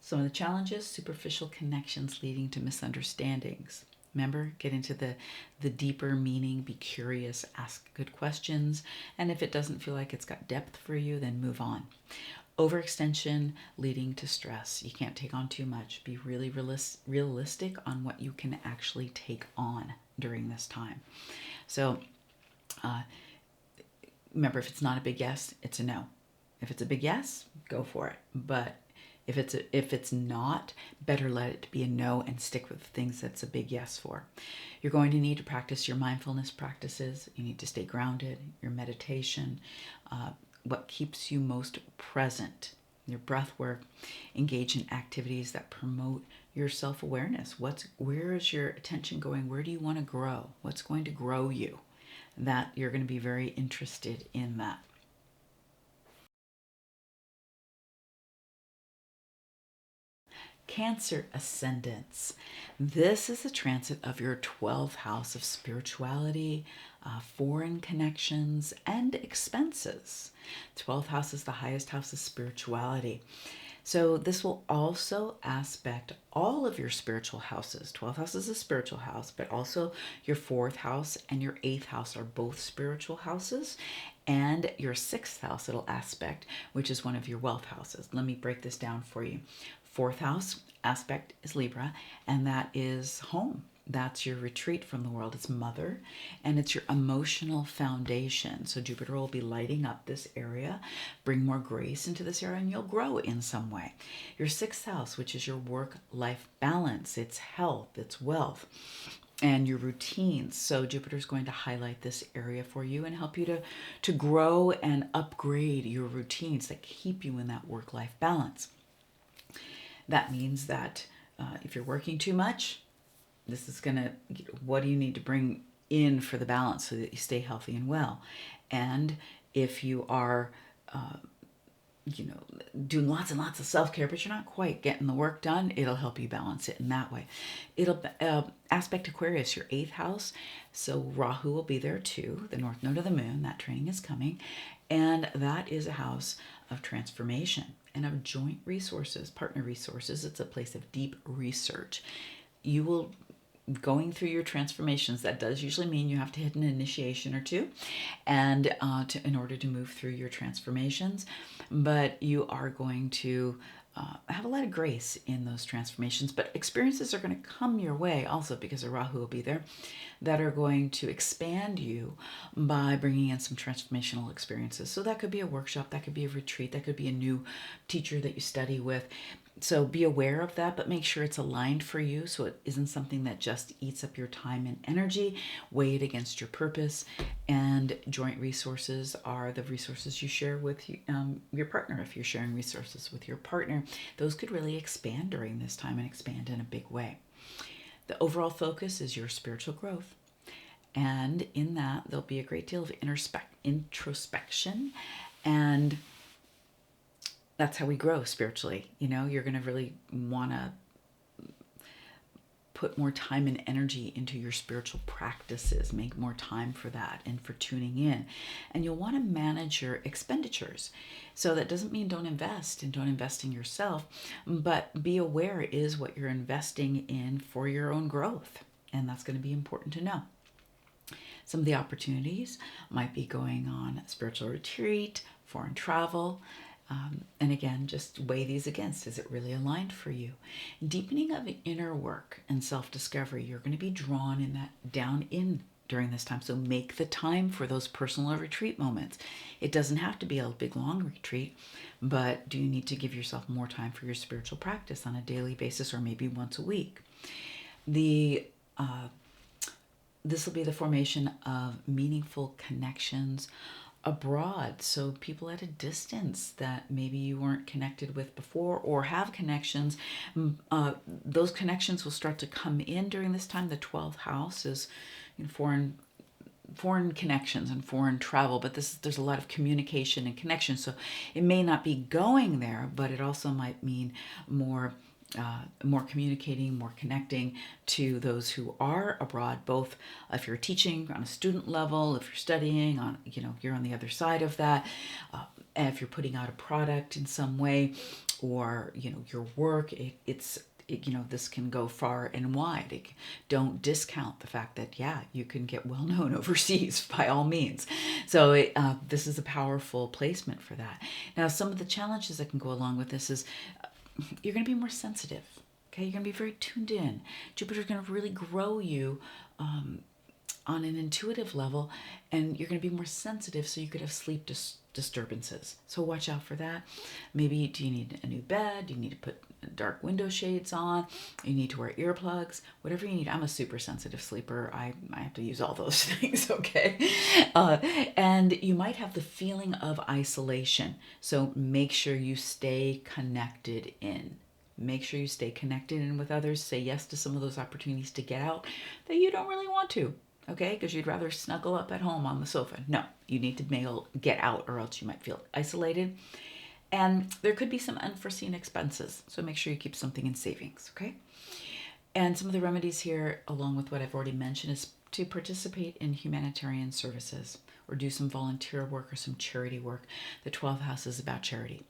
Some of the challenges: superficial connections leading to misunderstandings. Remember, get into the deeper meaning, be curious, ask good questions, and if it doesn't feel like it's got depth for you, then move on. Overextension leading to stress. You can't take on too much. Be really realistic on what you can actually take on during this time. So remember, if it's not a big yes, it's a no. If it's a big yes, go for it. But if it's not, better let it be a no and stick with things that's a big yes for. You're going to need to practice your mindfulness practices. You need to stay grounded, your meditation, what keeps you most present, your breath work, engage in activities that promote your self-awareness. Where is your attention going? Where do you want to grow? What's going to grow you? That you're going to be very interested in that. Cancer ascendants. This is a transit of your 12th house of spirituality, foreign connections, and expenses. 12th house is the highest house of spirituality. So this will also aspect all of your spiritual houses. 12th house is a spiritual house, but also your 4th house and your 8th house are both spiritual houses. And your 6th house it'll aspect, which is one of your wealth houses. Let me break this down for you. 4th house aspect is Libra, and that is home. That's your retreat from the world. It's mother, and it's your emotional foundation. So Jupiter will be lighting up this area, bring more grace into this area, and you'll grow in some way. Your 6th house, which is your work-life balance, it's health, it's wealth, and your routines. So Jupiter's going to highlight this area for you and help you to grow and upgrade your routines that keep you in that work-life balance. That means that if you're working too much, this is going to, what do you need to bring in for the balance so that you stay healthy and well? And if you are, doing lots and lots of self-care, but you're not quite getting the work done, it'll help you balance it in that way. It'll aspect Aquarius, your 8th house. So Rahu will be there too, the north node of the moon. That training is coming. And that is a house of transformation and of joint resources, partner resources. It's a place of deep research. You will, going through your transformations, that does usually mean you have to hit an initiation or two and in order to move through your transformations, but you are going to have a lot of grace in those transformations. But experiences are going to come your way also, because a Rahu will be there, that are going to expand you by bringing in some transformational experiences. So that could be a workshop, that could be a retreat, that could be a new teacher that you study with. So be aware of that, but make sure it's aligned for you so it isn't something that just eats up your time and energy. Weigh it against your purpose. And joint resources are the resources you share with your partner. If you're sharing resources with your partner, those could really expand during this time and expand in a big way. The overall focus is your spiritual growth. And in that, there'll be a great deal of introspection, and that's how we grow spiritually. You're going to really want to put more time and energy into your spiritual practices, make more time for that and for tuning in. And you'll want to manage your expenditures. So that doesn't mean don't invest and don't invest in yourself, but be aware is what you're investing in for your own growth. And that's going to be important to know. Some of the opportunities might be going on a spiritual retreat, foreign travel. And again, just weigh these against. Is it really aligned for you? Deepening of inner work and self-discovery. You're going to be drawn in that down in during this time. So make the time for those personal retreat moments. It doesn't have to be a big, long retreat, but do you need to give yourself more time for your spiritual practice on a daily basis or maybe once a week? This will be the formation of meaningful connections abroad. So people at a distance that maybe you weren't connected with before or have connections, those connections will start to come in during this time. The 12th house is foreign connections and foreign travel, but there's a lot of communication and connection. So it may not be going there, but it also might mean more communicating, more connecting to those who are abroad, both if you're teaching on a student level, if you're studying on, you're on the other side of that, if you're putting out a product in some way, or, your work, this can go far and wide. Don't discount the fact that, you can get well known overseas by all means. So this is a powerful placement for that. Now, some of the challenges that can go along with this is you're going to be more sensitive. Okay, you're going to be very tuned in. Jupiter's going to really grow you on an intuitive level, and you're going to be more sensitive, so you could have sleep disturbances. So watch out for that. Maybe do you need a new bed? Do you need to put dark window shades on? You need to wear earplugs? Whatever you need. I'm a super sensitive sleeper. I have to use all those things, okay? And you might have the feeling of isolation. So make sure you stay connected in. Make sure you stay connected in with others. Say yes to some of those opportunities to get out that you don't really want to, okay? Because you'd rather snuggle up at home on the sofa. No, you need to get out, or else you might feel isolated. And there could be some unforeseen expenses. So make sure you keep something in savings, okay? And some of the remedies here, along with what I've already mentioned, is to participate in humanitarian services or do some volunteer work or some charity work. The 12th house is about charity.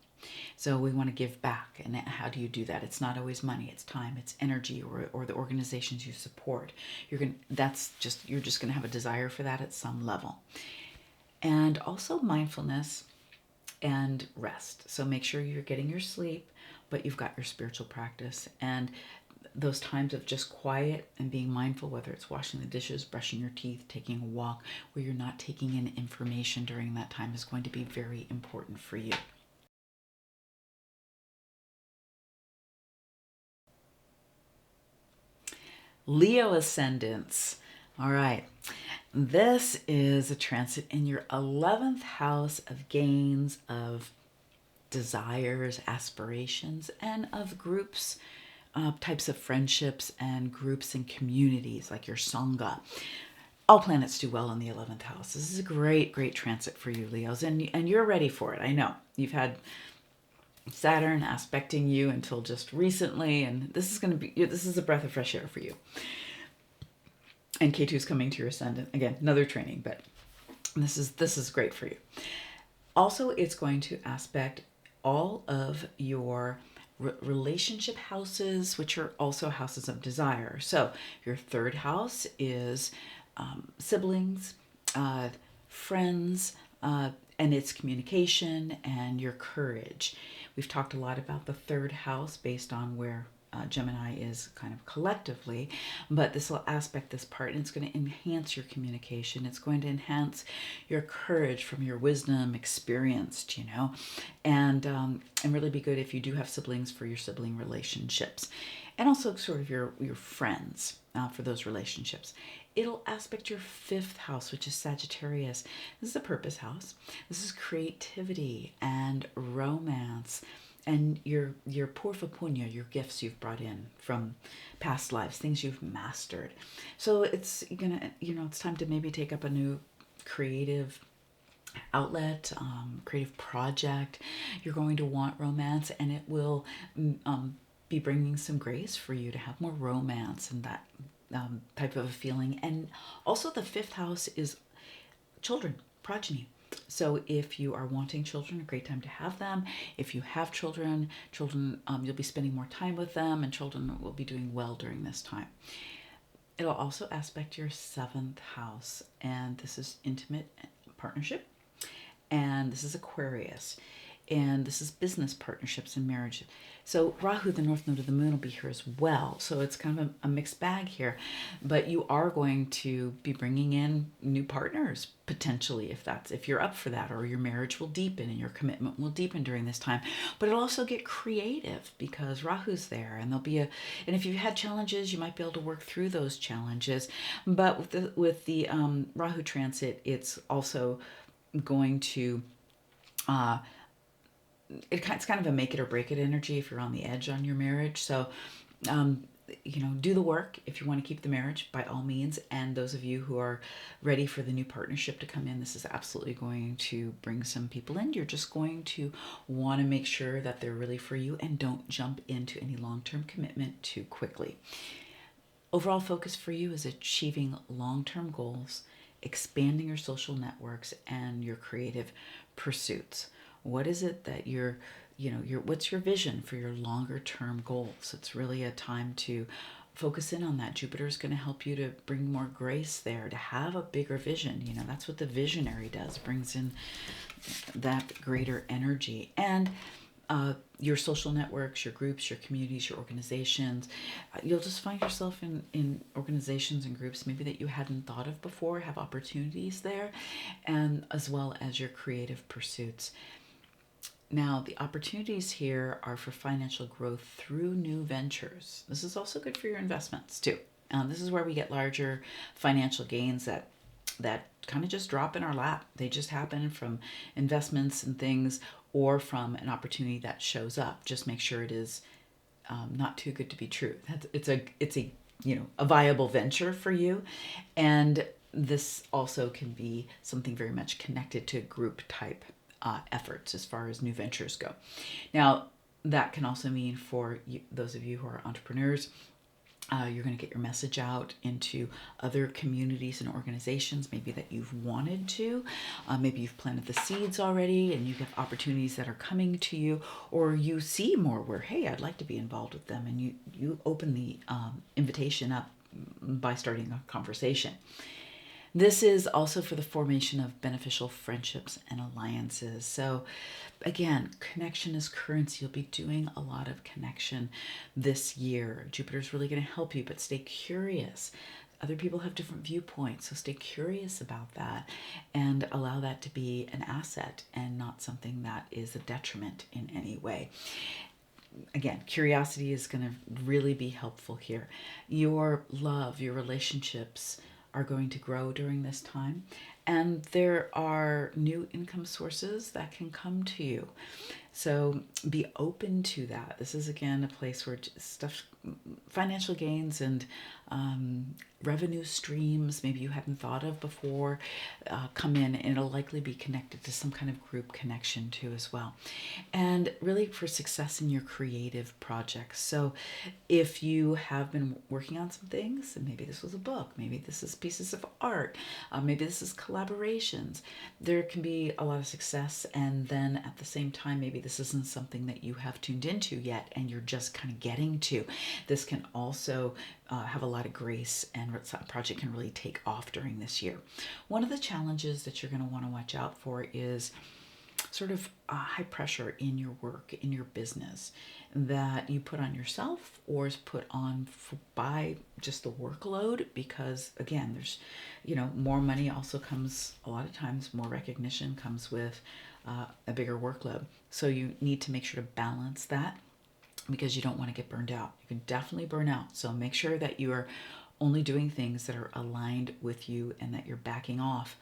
So we want to give back. And how do you do that? It's not always money, it's time, it's energy, or the organizations you support. You're just going to have a desire for that at some level. And also mindfulness and rest. So make sure you're getting your sleep, but you've got your spiritual practice. And those times of just quiet and being mindful, whether it's washing the dishes, brushing your teeth, taking a walk, where you're not taking in information during that time, is going to be very important for you. Leo ascendants. All right. This is a transit in your 11th house of gains, of desires, aspirations, and of groups, types of friendships and groups and communities like your Sangha. All planets do well in the 11th house. This is a great, great transit for you, Leos, and you're ready for it. I know you've had Saturn aspecting you until just recently, and this is a breath of fresh air for you. And K2 is coming to your ascendant. Again, another training, but this is great for you. Also, it's going to aspect all of your relationship houses, which are also houses of desire. So your 3rd house is siblings, friends, and its communication and your courage. We've talked a lot about the 3rd house based on where Gemini is kind of collectively, but this will aspect this part, and it's going to enhance your communication. It's going to enhance your courage from your wisdom, experienced, and really be good if you do have siblings, for your sibling relationships, and also sort of your friends for those relationships. It'll aspect your 5th house, which is Sagittarius. This is a purpose house. This is creativity and romance, and your purva punya, your gifts you've brought in from past lives, things you've mastered. So it's it's time to maybe take up a new creative outlet, creative project. You're going to want romance, and it will be bringing some grace for you to have more romance and that type of a feeling. And also the 5th house is children, progeny. So if you are wanting children, a great time to have them. If you have children, you'll be spending more time with them, and children will be doing well during this time. It'll also aspect your 7th house, and this is intimate partnership, and this is Aquarius, and this is business partnerships and marriage. So Rahu, the north node of the moon, will be here as well. So it's kind of a mixed bag here, but you are going to be bringing in new partners potentially, if you're up for that, or your marriage will deepen and your commitment will deepen during this time. But it'll also get creative because Rahu's there, and and if you've had challenges, you might be able to work through those challenges. But with the Rahu transit, it's also going to it's kind of a make it or break it energy if you're on the edge on your marriage. So do the work if you want to keep the marriage, by all means. And those of you who are ready for the new partnership to come in, this is absolutely going to bring some people in. You're just going to want to make sure that they're really for you, and don't jump into any long-term commitment too quickly. Overall focus for you is achieving long-term goals, expanding your social networks, and your creative pursuits. What is it that what's your vision for your longer term goals? It's really a time to focus in on that. Jupiter is going to help you to bring more grace there, to have a bigger vision. That's what the visionary does, brings in that greater energy. And your social networks, your groups, your communities, your organizations. You'll just find yourself in organizations and groups maybe that you hadn't thought of before, have opportunities there, and as well as your creative pursuits. Now, the opportunities here are for financial growth through new ventures. This is also good for your investments too. This is where we get larger financial gains that kind of just drop in our lap. They just happen from investments and things, or from an opportunity that shows up. Just make sure it is not too good to be true. It's a a viable venture for you, and this also can be something very much connected to group type efforts as far as new ventures go. Now, that can also mean for you, those of you who are entrepreneurs, you're going to get your message out into other communities and organizations, maybe that you've wanted to. Maybe you've planted the seeds already and you have opportunities that are coming to you, or you see more where, hey, I'd like to be involved with them, and you open the invitation up by starting a conversation. This is also for the formation of beneficial friendships and alliances. So again, connection is currency. You'll be doing a lot of connection this year. Jupiter's really going to help you, but stay curious. Other people have different viewpoints, so stay curious about that and allow that to be an asset and not something that is a detriment in any way. Again, curiosity is going to really be helpful here. Your love, your relationships are going to grow during this time, and there are new income sources that can come to you. So be open to that. This is again a place where financial gains and revenue streams maybe you hadn't thought of before come in, and it'll likely be connected to some kind of group connection too as well. And really for success in your creative projects. So if you have been working on some things, and maybe this was a book, maybe this is pieces of art, maybe this is collaborations, there can be a lot of success. And then at the same time, maybe this isn't something that you have tuned into yet and you're just kind of getting to. This can also have a lot of grace, and a project can really take off during this year. One of the challenges that you're going to want to watch out for is sort of high pressure in your work, in your business, that you put on yourself or is put on by just the workload, because again, there's, more money also comes, a lot of times more recognition comes with a bigger workload. So you need to make sure to balance that, because you don't want to get burned out. You can definitely burn out. So make sure that you are only doing things that are aligned with you, and that you're backing off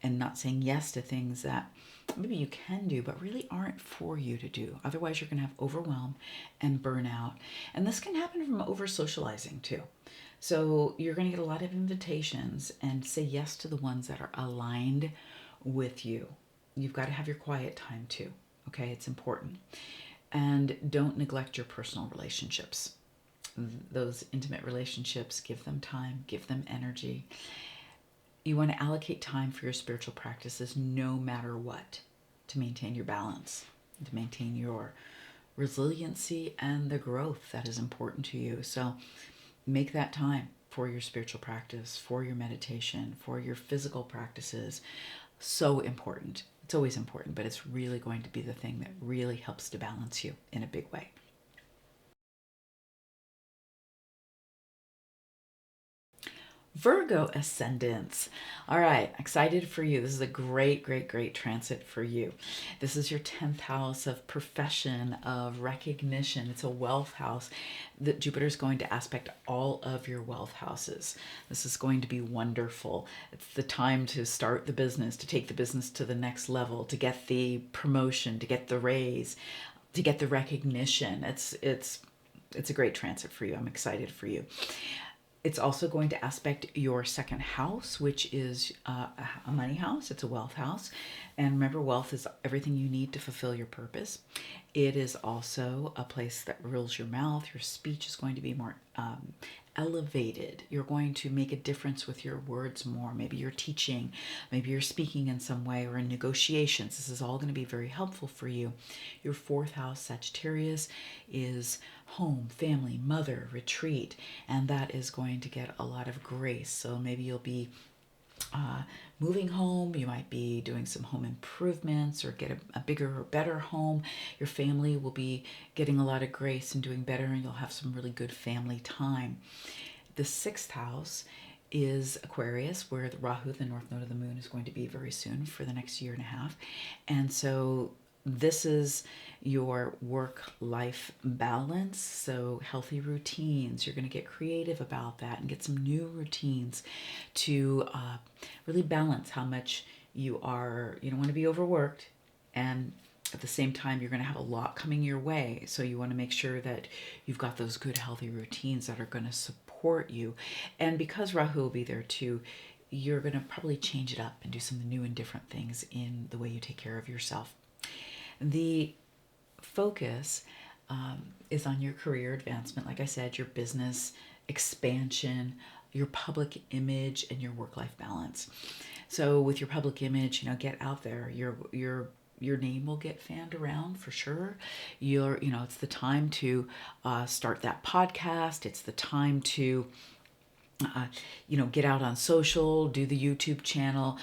and not saying yes to things that maybe you can do but really aren't for you to do. Otherwise, you're going to have overwhelm and burnout. And this can happen from over socializing too. So you're going to get a lot of invitations, and say yes to the ones that are aligned with you. You've got to have your quiet time too. Okay, it's important. And don't neglect your personal relationships. Those intimate relationships, give them time, give them energy. You want to allocate time for your spiritual practices no matter what, to maintain your balance, to maintain your resiliency and the growth that is important to you. So make that time for your spiritual practice, for your meditation, for your physical practices. So important. It's always important, but it's really going to be the thing that really helps to balance you in a big way. Virgo ascendants. All right, excited for you. This is a great, great, great transit for you. This is your 10th house of profession, of recognition. It's a wealth house that Jupiter is going to aspect all of your wealth houses. This is going to be wonderful. It's the time to start the business, to take the business to the next level, to get the promotion, to get the raise, to get the recognition. It's a great transit for you. I'm excited for you. It's also going to aspect your second house, which is a money house. It's a wealth house. And remember, wealth is everything you need to fulfill your purpose. It is also a place that rules your mouth. Your speech is going to be more elevated. You're going to make a difference with your words more. Maybe you're teaching, maybe you're speaking in some way, or in negotiations. This is all going to be very helpful for you. Your fourth house, Sagittarius, is home, family, mother, retreat, and that is going to get a lot of grace. So maybe you'll be moving home. You might be doing some home improvements or get a bigger or better home. Your family will be getting a lot of grace and doing better, and you'll have some really good family time. The sixth house is Aquarius, where the Rahu, the north node of the moon, is going to be very soon for the next year and a half. And so this is your work-life balance. So healthy routines. You're going to get creative about that and get some new routines to really balance how much you are. You don't want to be overworked, and at the same time, you're going to have a lot coming your way. So you want to make sure that you've got those good, healthy routines that are going to support you. And because Rahu will be there too, you're going to probably change it up and do some new and different things in the way you take care of yourself. The focus is on your career advancement. Like I said, your business expansion, your public image, and your work-life balance. So with your public image, get out there. Your name will get fanned around for sure. It's the time to start that podcast. It's the time to get out on social, do the YouTube channel,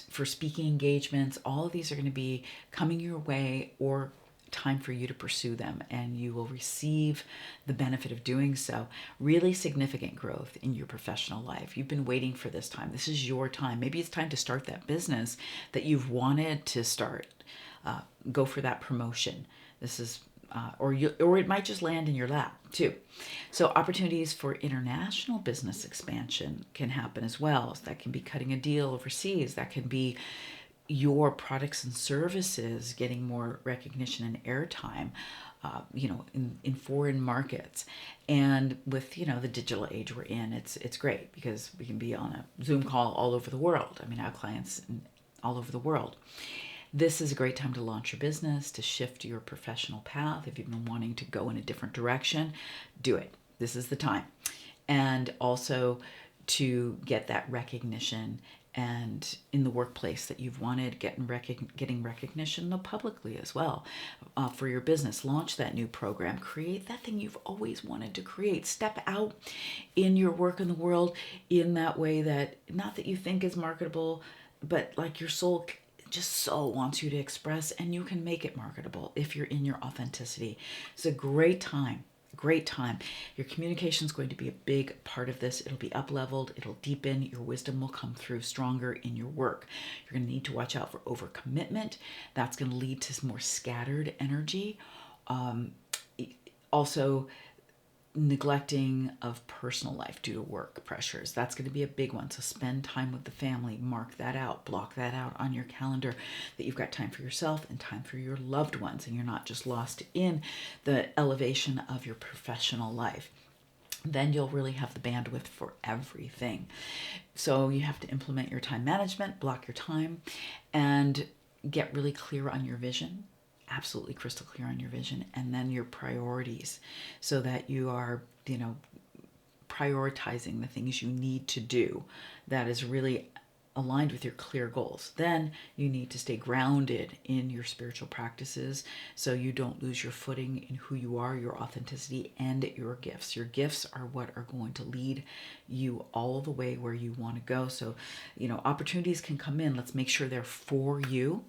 for speaking engagements. All of these are going to be coming your way, or time for you to pursue them, and you will receive the benefit of doing so. Really significant growth in your professional life. You've been waiting for this time. This is your time. Maybe it's time to start that business that you've wanted to start. Go for that promotion. This is or it might just land in your lap too. So opportunities for international business expansion can happen as well. So that can be cutting a deal overseas. That can be your products and services getting more recognition and airtime, in foreign markets. And with, the digital age we're in, it's great because we can be on a Zoom call all over the world. I have clients all over the world. This is a great time to launch your business, to shift your professional path. If you've been wanting to go in a different direction, do it. This is the time. And also to get that recognition, and in the workplace that you've wanted, getting recognition publicly as well for your business. Launch that new program. Create that thing you've always wanted to create. Step out in your work in the world in that way that, not that you think is marketable, but like your soul just so wants you to express, and you can make it marketable if you're in your authenticity. It's a great time. Great time. Your communication is going to be a big part of this. It'll be up-leveled. It'll deepen. Your wisdom will come through stronger in your work. You're going to need to watch out for overcommitment. That's going to lead to some more scattered energy. Also, neglecting of personal life due to work pressures. That's going to be a big one. So spend time with the family. Mark that out. Block that out on your calendar, that you've got time for yourself and time for your loved ones, and you're not just lost in the elevation of your professional life. Then you'll really have the bandwidth for everything. So you have to implement your time management, block your time, and get really clear on your vision. Absolutely crystal clear on your vision, and then your priorities, so that you are, prioritizing the things you need to do that is really aligned with your clear goals. Then you need to stay grounded in your spiritual practices so you don't lose your footing in who you are, your authenticity, and your gifts. Your gifts are what are going to lead you all the way where you want to go. So, opportunities can come in. Let's make sure they're for you,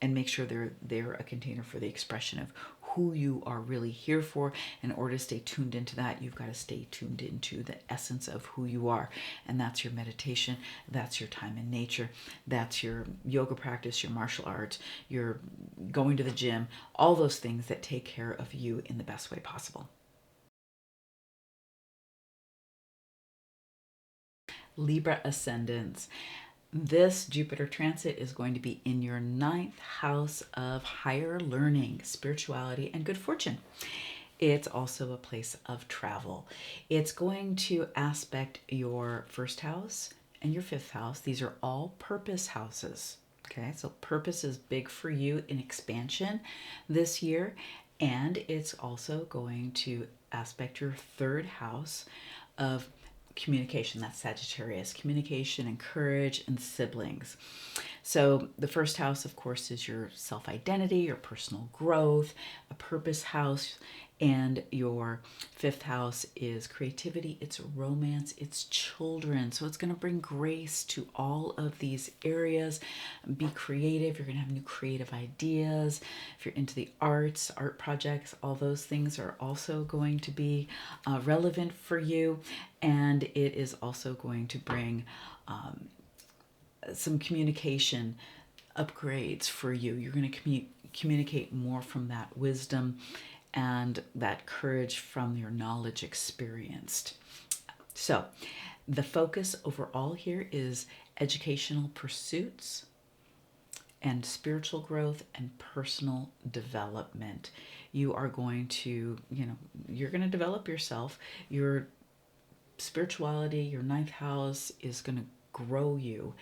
and make sure they're a container for the expression of who you are really here for. In order to stay tuned into that, you've got to stay tuned into the essence of who you are. And that's your meditation, that's your time in nature, that's your yoga practice, your martial arts, your going to the gym, all those things that take care of you in the best way possible. Libra ascendants. This Jupiter transit is going to be in your 9th house of higher learning, spirituality, and good fortune. It's also a place of travel. It's going to aspect your 1st house and your 5th house. These are all purpose houses. Okay, so purpose is big for you in expansion this year. And it's also going to aspect your 3rd house of communication. That's Sagittarius. Communication and courage and siblings. So the first house, of course, is your self-identity, your personal growth, a purpose house, and your fifth house is creativity, it's romance, it's children. So it's going to bring grace to all of these areas. Be creative. You're going to have new creative ideas. If you're into the arts, art projects, all those things are also going to be relevant for you. And it is also going to bring some communication upgrades for you. You're going to communicate more from that wisdom and that courage from your knowledge experienced. So the focus overall here is educational pursuits and spiritual growth and personal development. You are going to, you're going to develop yourself. Your spirituality, your ninth house is going to grow you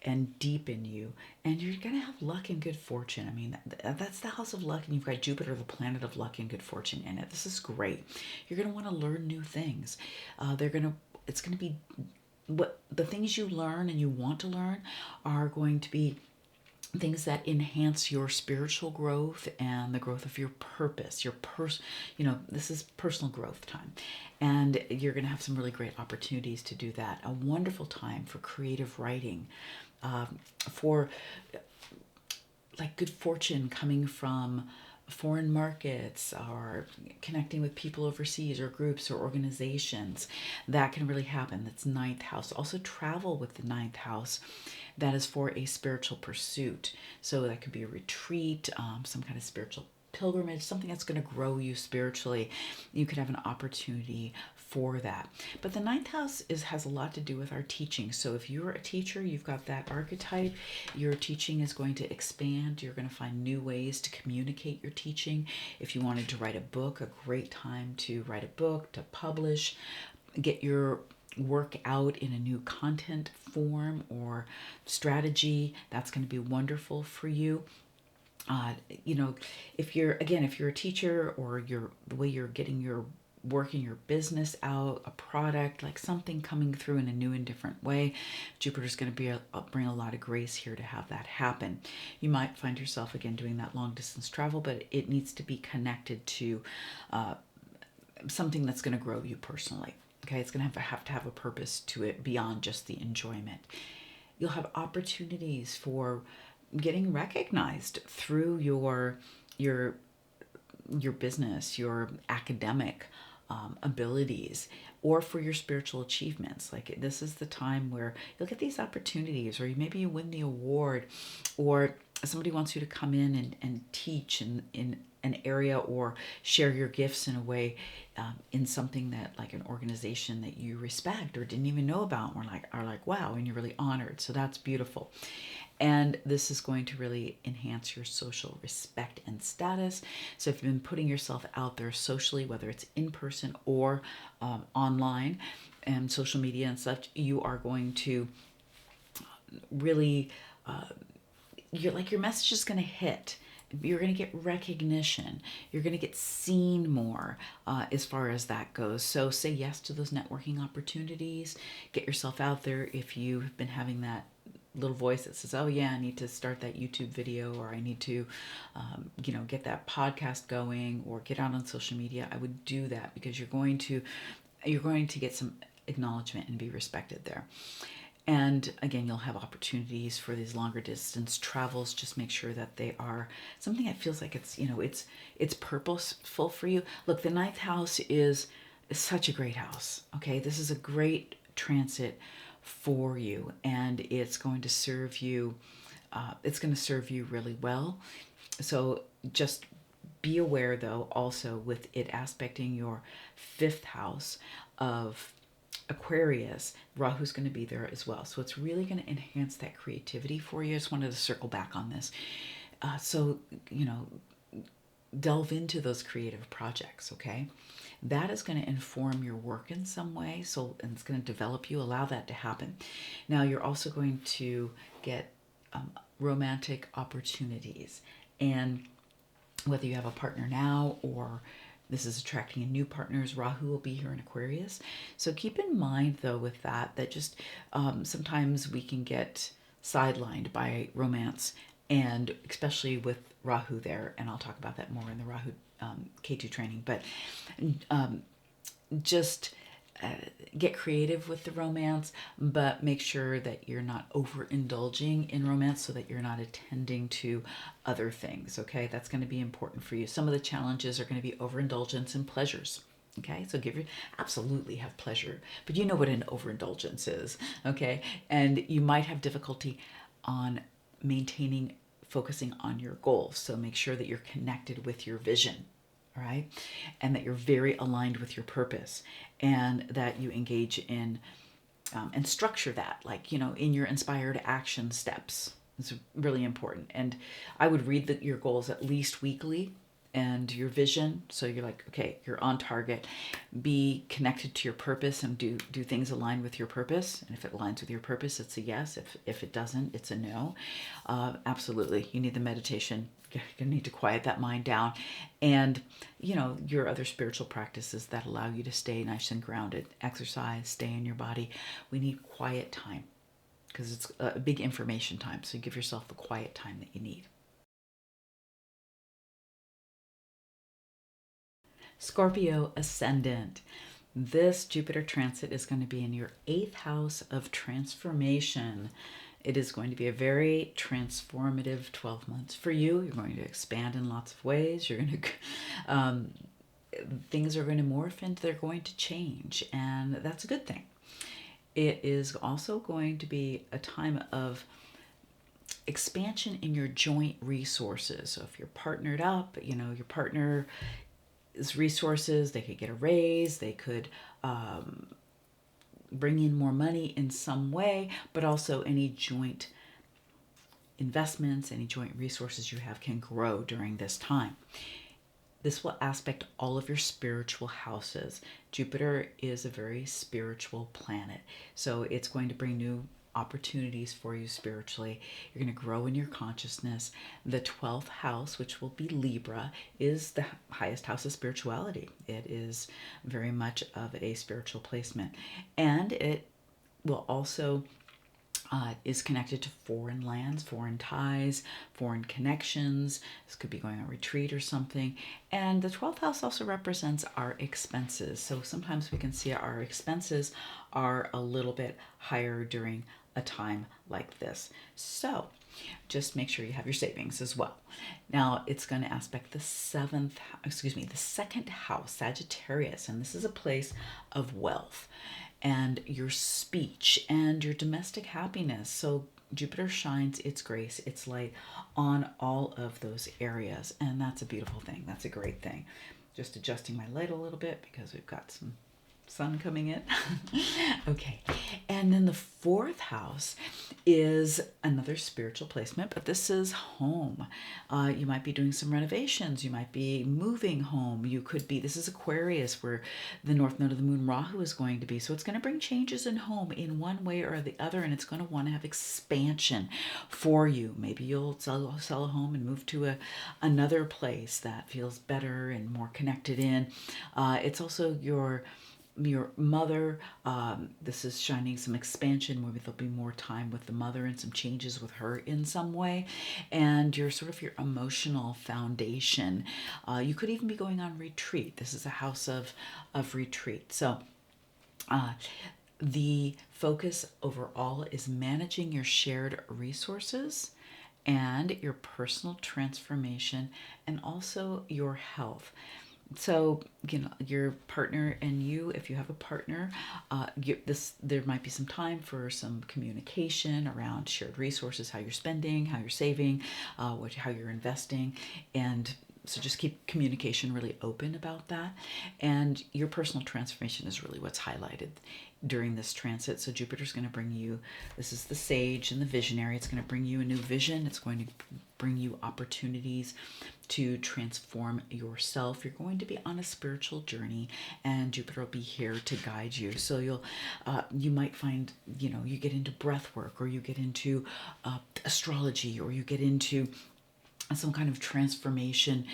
and deepen you, and you're going to have luck and good fortune. I mean, that's the house of luck, and you've got Jupiter, the planet of luck and good fortune, in it. This is great. You're going to want to learn new things. It's going to be what the things you learn and you want to learn are going to be things that enhance your spiritual growth and the growth of your purpose, this is personal growth time. And you're going to have some really great opportunities to do that. A wonderful time for creative writing, for like good fortune coming from foreign markets, or connecting with people overseas, or groups or organizations. That can really happen. That's ninth house. Also travel with the ninth house. That is for a spiritual pursuit. So that could be a retreat, some kind of spiritual pilgrimage, something that's going to grow you spiritually. You could have an opportunity for that. But the ninth house has a lot to do with our teaching. So if you're a teacher, you've got that archetype. Your teaching is going to expand. You're going to find new ways to communicate your teaching. If you wanted to write a book, a great time to write a book, to publish, get your work out in a new content form or strategy. That's going to be wonderful for you. If you're a teacher, or the way you're getting your work in your business out, a product, like something coming through in a new and different way, Jupiter's going to bring a lot of grace here to have that happen. You might find yourself again doing that long distance travel, but it needs to be connected to something that's going to grow you personally. Okay, it's going to have a purpose to it beyond just the enjoyment. You'll have opportunities for getting recognized through your business, your academic abilities, or for your spiritual achievements. Like, this is the time where you'll get these opportunities, or maybe you win the award, or somebody wants you to come in and teach in an area, or share your gifts in a way, in something that, like, an organization that you respect or didn't even know about, and are like wow, and you're really honored. So that's beautiful. And this is going to really enhance your social respect and status. So if you've been putting yourself out there socially, whether it's in person or online and social media and such, you are going to really, your message is going to hit. You're going to get recognition. You're going to get seen more as far as that goes. So say yes to those networking opportunities. Get yourself out there. If you've been having that little voice that says, oh yeah, I need to start that YouTube video, or I need to, get that podcast going, or get out on social media, I would do that, because you're going to get some acknowledgement and be respected there. And again, you'll have opportunities for these longer distance travels. Just make sure that they are something that feels like it's purposeful for you. Look, the ninth house is such a great house. Okay, this is a great transit for you, and it's going to serve you. It's going to serve you really well. So just be aware, though, also with it aspecting your fifth house of Aquarius, Rahu's going to be there as well. So it's really going to enhance that creativity for you. I just wanted to circle back on this. So delve into those creative projects, okay? That is going to inform your work in some way. And it's going to develop you. Allow that to happen. Now, you're also going to get romantic opportunities. And whether you have a partner now, or this is attracting in new partners, Rahu will be here in Aquarius. So keep in mind, though, with that just sometimes we can get sidelined by romance, and especially with Rahu there, and I'll talk about that more in the Rahu K2 training, but just get creative with the romance, but make sure that you're not overindulging in romance so that you're not attending to other things, okay? That's going to be important for you. Some of the challenges are going to be overindulgence in pleasures. Okay, so absolutely have pleasure, but you know what an overindulgence is, okay? And you might have difficulty on focusing on your goals. So make sure that you're connected with your vision, all right? And that you're very aligned with your purpose, and that you engage in and structure that, like, in your inspired action steps. It's really important. And I would read your goals at least weekly, and your vision, so you're like, okay, you're on target. Be connected to your purpose and do things aligned with your purpose. And if it aligns with your purpose, it's a yes. If it doesn't, it's a no. Absolutely, you need the meditation. You need to quiet that mind down, and your other spiritual practices that allow you to stay nice and grounded. Exercise, stay in your body. We need quiet time because it's a big information time, so give yourself the quiet time that you need. Scorpio ascendant. This Jupiter transit is going to be in your 8th house of transformation. It is going to be a very transformative 12 months for you. You're going to expand in lots of ways. You're going to, things are going to morph and they're going to change, and that's a good thing. It is also going to be a time of expansion in your joint resources. So if you're partnered up, your partner resources, they could get a raise, they could bring in more money in some way, but also any joint investments, any joint resources you have can grow during this time. This will aspect all of your spiritual houses. Jupiter is a very spiritual planet, so it's going to bring new opportunities for you spiritually. You're going to grow in your consciousness. The 12th house, which will be Libra, is the highest house of spirituality. It is very much of a spiritual placement, and it will also is connected to foreign lands, foreign ties, foreign connections. This could be going on retreat or something. And the 12th house also represents our expenses. So sometimes we can see our expenses are a little bit higher during a time like this. So just make sure you have your savings as well. Now it's going to aspect the second house, Sagittarius, and this is a place of wealth and your speech and your domestic happiness. So Jupiter shines its grace, its light on all of those areas, and that's a beautiful thing. That's a great thing. Just adjusting my light a little bit because we've got some sun coming in. Okay, and then the 4th house is another spiritual placement, but this is home. You might be doing some renovations. You might be moving home. You could be, this is Aquarius, where the north node of the moon Rahu is going to be. So it's going to bring changes in home in one way or the other, and it's going to want to have expansion for you. Maybe you'll sell a home and move to another place that feels better and more connected in. It's also your mother. This is shining some expansion. Maybe there'll be more time with the mother and some changes with her in some way, and your emotional foundation. You could even be going on retreat. This is a house of retreat. So the focus overall is managing your shared resources and your personal transformation, and also your health. So, your partner and you, if you have a partner, there might be some time for some communication around shared resources, how you're spending, how you're saving, how you're investing. And so just keep communication really open about that. And your personal transformation is really what's highlighted during this transit. So Jupiter's going to bring you, this is the sage and the visionary. It's going to bring you a new vision. It's going to bring you opportunities to transform yourself. You're going to be on a spiritual journey, and Jupiter will be here to guide you. So you might find, you get into breath work, or you get into astrology, or you get into some kind of transformation,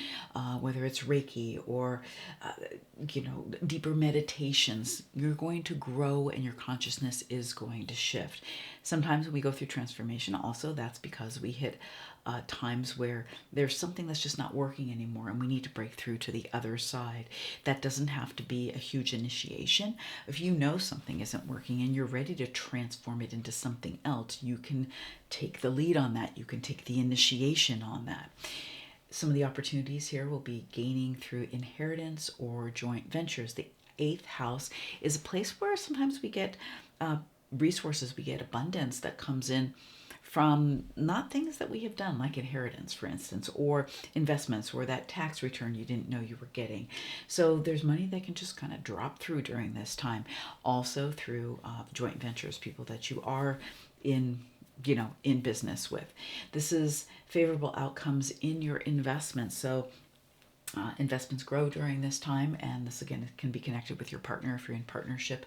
whether it's Reiki or, deeper meditations. You're going to grow and your consciousness is going to shift. Sometimes when we go through transformation, also that's because we hit times where there's something that's just not working anymore and we need to break through to the other side. That doesn't have to be a huge initiation. If you know something isn't working and you're ready to transform it into something else, you can take the lead on that. You can take the initiation on that. Some of the opportunities here will be gaining through inheritance or joint ventures. The 8th house is a place where sometimes we get resources, we get abundance that comes in from not things that we have done, like inheritance, for instance, or investments, or that tax return you didn't know you were getting. So there's money that can just kind of drop through during this time. Also through joint ventures, people that you are in business with. This is favorable outcomes in your investments. So investments grow during this time, and this again can be connected with your partner if you're in partnership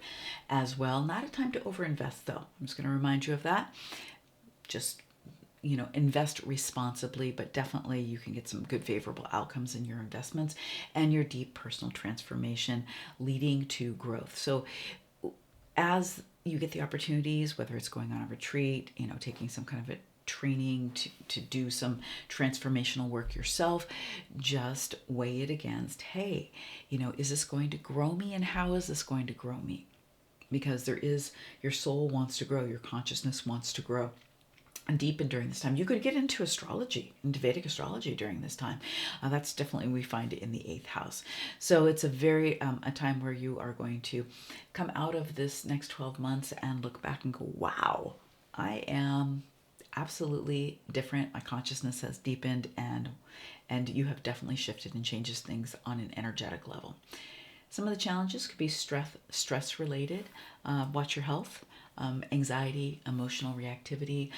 as well. Not a time to overinvest though. I'm just going to remind you of that. Just invest responsibly, but definitely you can get some good favorable outcomes in your investments and your deep personal transformation leading to growth. So as you get the opportunities, whether it's going on a retreat, taking some kind of a training to do some transformational work yourself, just weigh it against, hey, is this going to grow me, and how is this going to grow me? Because your soul wants to grow, your consciousness wants to grow and deepen during this time. You could get into astrology, into Vedic astrology during this time. That's definitely, we find it in the 8th house. So it's a time where you are going to come out of this next 12 months and look back and go, wow, I am absolutely different. My consciousness has deepened, and you have definitely shifted and changes things on an energetic level. Some of the challenges could be stress related. Watch your health, anxiety, emotional reactivity.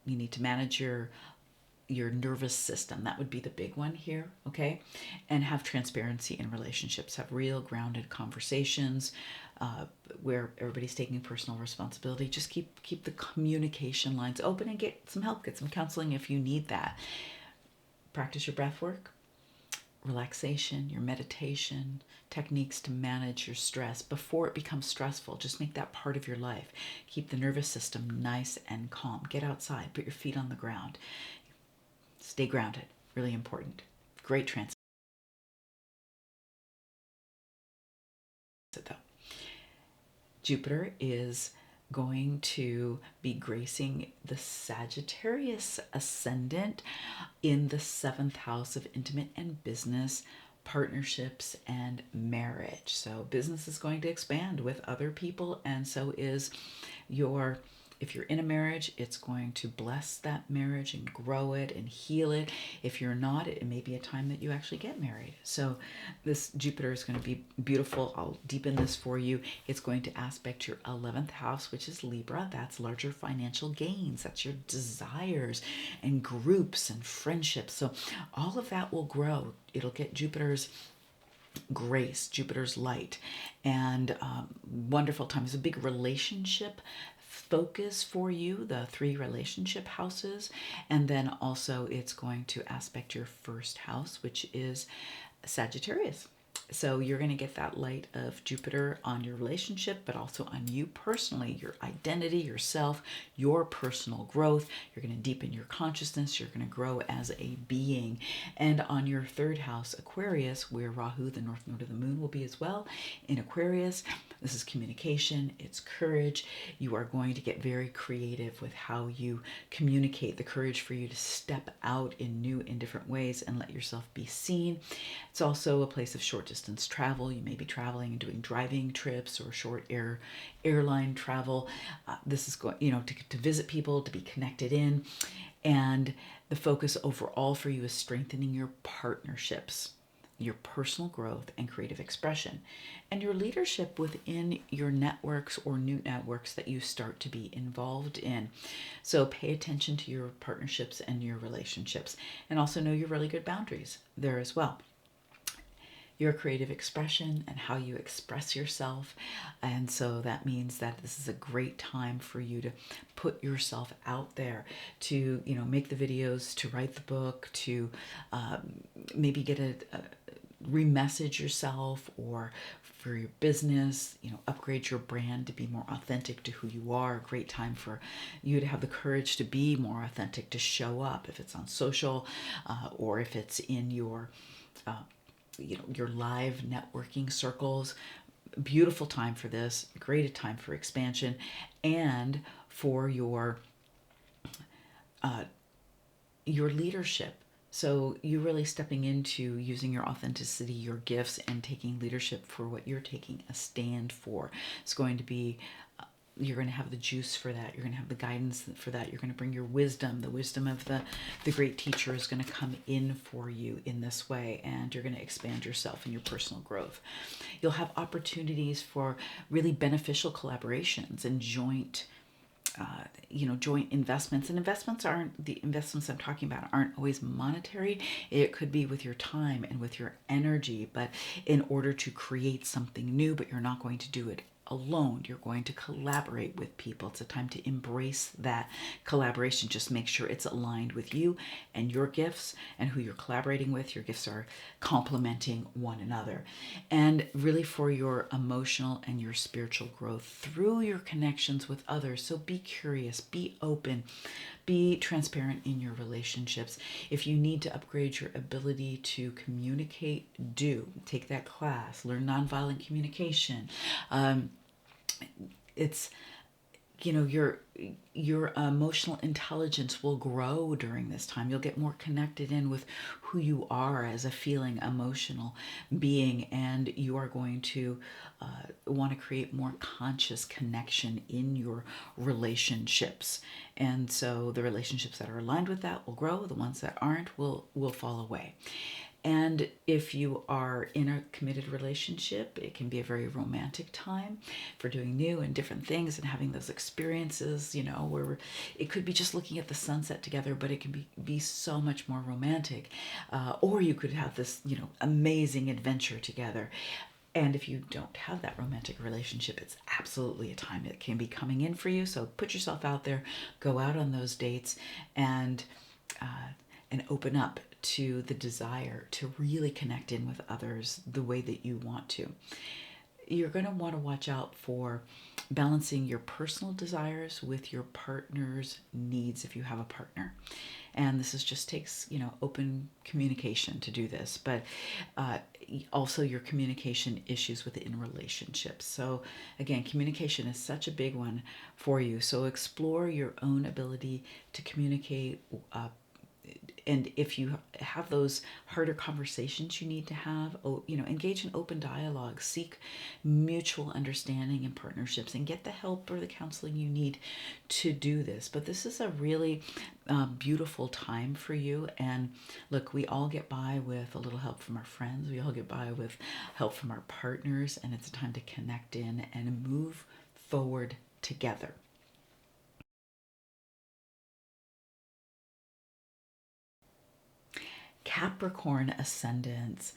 You need to manage your nervous system. That would be the big one here, okay? And have transparency in relationships. Have real grounded conversations where everybody's taking personal responsibility. Just keep the communication lines open and get some help, get some counseling if you need that. Practice your breath work, relaxation, your meditation, techniques to manage your stress before it becomes stressful. Just make that part of your life. Keep the nervous system nice and calm. Get outside, put your feet on the ground. Stay grounded, really important. Great transit though. Jupiter is going to be gracing the Sagittarius ascendant in the 7th house of intimate and business, partnerships, and marriage. So business is going to expand with other people, and so is if you're in a marriage, it's going to bless that marriage and grow it and heal it. If you're not, it may be a time that you actually get married. So this Jupiter is going to be beautiful. I'll deepen this for you. It's going to aspect your 11th house, which is Libra. That's larger financial gains. That's your desires and groups and friendships. So all of that will grow. It'll get Jupiter's grace, Jupiter's light, and wonderful time. It's a big relationship focus for you, the 3 relationship houses, and then also it's going to aspect your 1st house, which is Sagittarius. So you're going to get that light of Jupiter on your relationship, but also on you personally, your identity, yourself, your personal growth. You're going to deepen your consciousness. You're going to grow as a being. And on your 3rd house, Aquarius, where Rahu, the north node of the moon, will be as well. In Aquarius, this is communication. It's courage. You are going to get very creative with how you communicate, the courage for you to step out in new and different ways and let yourself be seen. It's also a place of short distance travel. You may be traveling and doing driving trips or short airline travel. This is going, to visit people, to be connected in. And the focus overall for you is strengthening your partnerships, your personal growth and creative expression, and your leadership within your networks or new networks that you start to be involved in. So pay attention to your partnerships and your relationships, and also know your really good boundaries there as well. Your creative expression and how you express yourself. And so that means that this is a great time for you to put yourself out there, to make the videos, to write the book, to maybe get remessage yourself, or for your business, upgrade your brand to be more authentic to who you are. A great time for you to have the courage to be more authentic, to show up, if it's on social, or if it's in your your live networking circles. Beautiful time for this. Great time for expansion, and for your leadership. So you really stepping into using your authenticity, your gifts, and taking leadership for what you're taking a stand for. It's going to be, you're going to have the juice for that. You're going to have the guidance for that. You're going to bring your wisdom. The wisdom of the great teacher is going to come in for you in this way, and you're going to expand yourself and your personal growth. You'll have opportunities for really beneficial collaborations and joint investments. And the investments I'm talking about aren't always monetary. It could be with your time and with your energy, but in order to create something new. But you're not going to do it alone. You're going to collaborate with people. It's a time to embrace that collaboration. Just make sure it's aligned with you and your gifts and who you're collaborating with. Your gifts are complementing one another. And really for your emotional and your spiritual growth through your connections with others. So be curious, be open, be transparent in your relationships. If you need to upgrade your ability to communicate, take that class, learn nonviolent communication. It's your emotional intelligence will grow during this time. You'll get more connected in with who you are as a feeling emotional being, and you are going to want to create more conscious connection in your relationships. And so the relationships that are aligned with that will grow. The ones that aren't will fall away. And if you are in a committed relationship, it can be a very romantic time for doing new and different things and having those experiences, where it could be just looking at the sunset together, but it can be so much more romantic. Or you could have this, amazing adventure together. And if you don't have that romantic relationship, it's absolutely a time that can be coming in for you. So put yourself out there, go out on those dates, and open up to the desire to really connect in with others the way that you want to. You're going to want to watch out for balancing your personal desires with your partner's needs if you have a partner. And this just takes, open communication to do this, but also your communication issues within relationships. So again, communication is such a big one for you. So explore your own ability to communicate, and if you have those harder conversations you need to have, engage in open dialogue, seek mutual understanding and partnerships, and get the help or the counseling you need to do this. But this is a really beautiful time for you. And look, we all get by with a little help from our friends. We all get by with help from our partners. And it's a time to connect in and move forward together. Capricorn ascendants.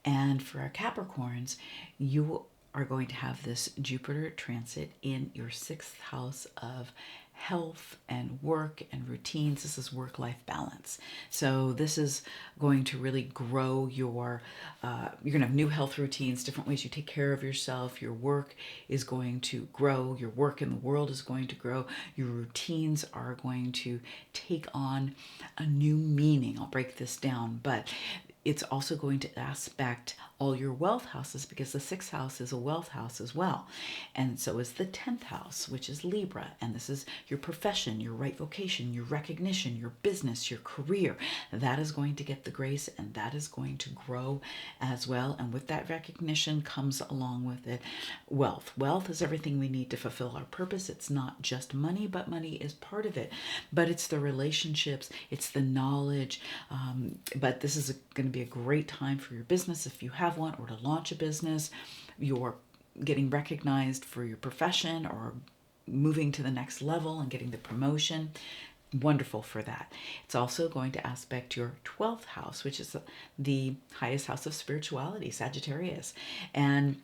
And for our Capricorns, you are going to have this Jupiter transit in your 6th house of health and work and routines. This is work-life balance. So this is going to really grow your, you're going to have new health routines, different ways you take care of yourself. Your work is going to grow. Your work in the world is going to grow. Your routines are going to take on a new meaning. I'll break this down, but it's also going to aspect all your wealth houses, because the 6th house is a wealth house as well. And so is the 10th house, which is Libra. And this is your profession, your right vocation, your recognition, your business, your career. That is going to get the grace, and that is going to grow as well. And with that recognition comes along with it wealth. Wealth is everything we need to fulfill our purpose. It's not just money, but money is part of it. But it's the relationships, it's the knowledge. But this is going to be a great time for your business if you have one, or to launch a business. You're getting recognized for your profession, or moving to the next level and getting the promotion. Wonderful for that. It's also going to aspect your 12th house, which is the highest house of spirituality, Sagittarius. And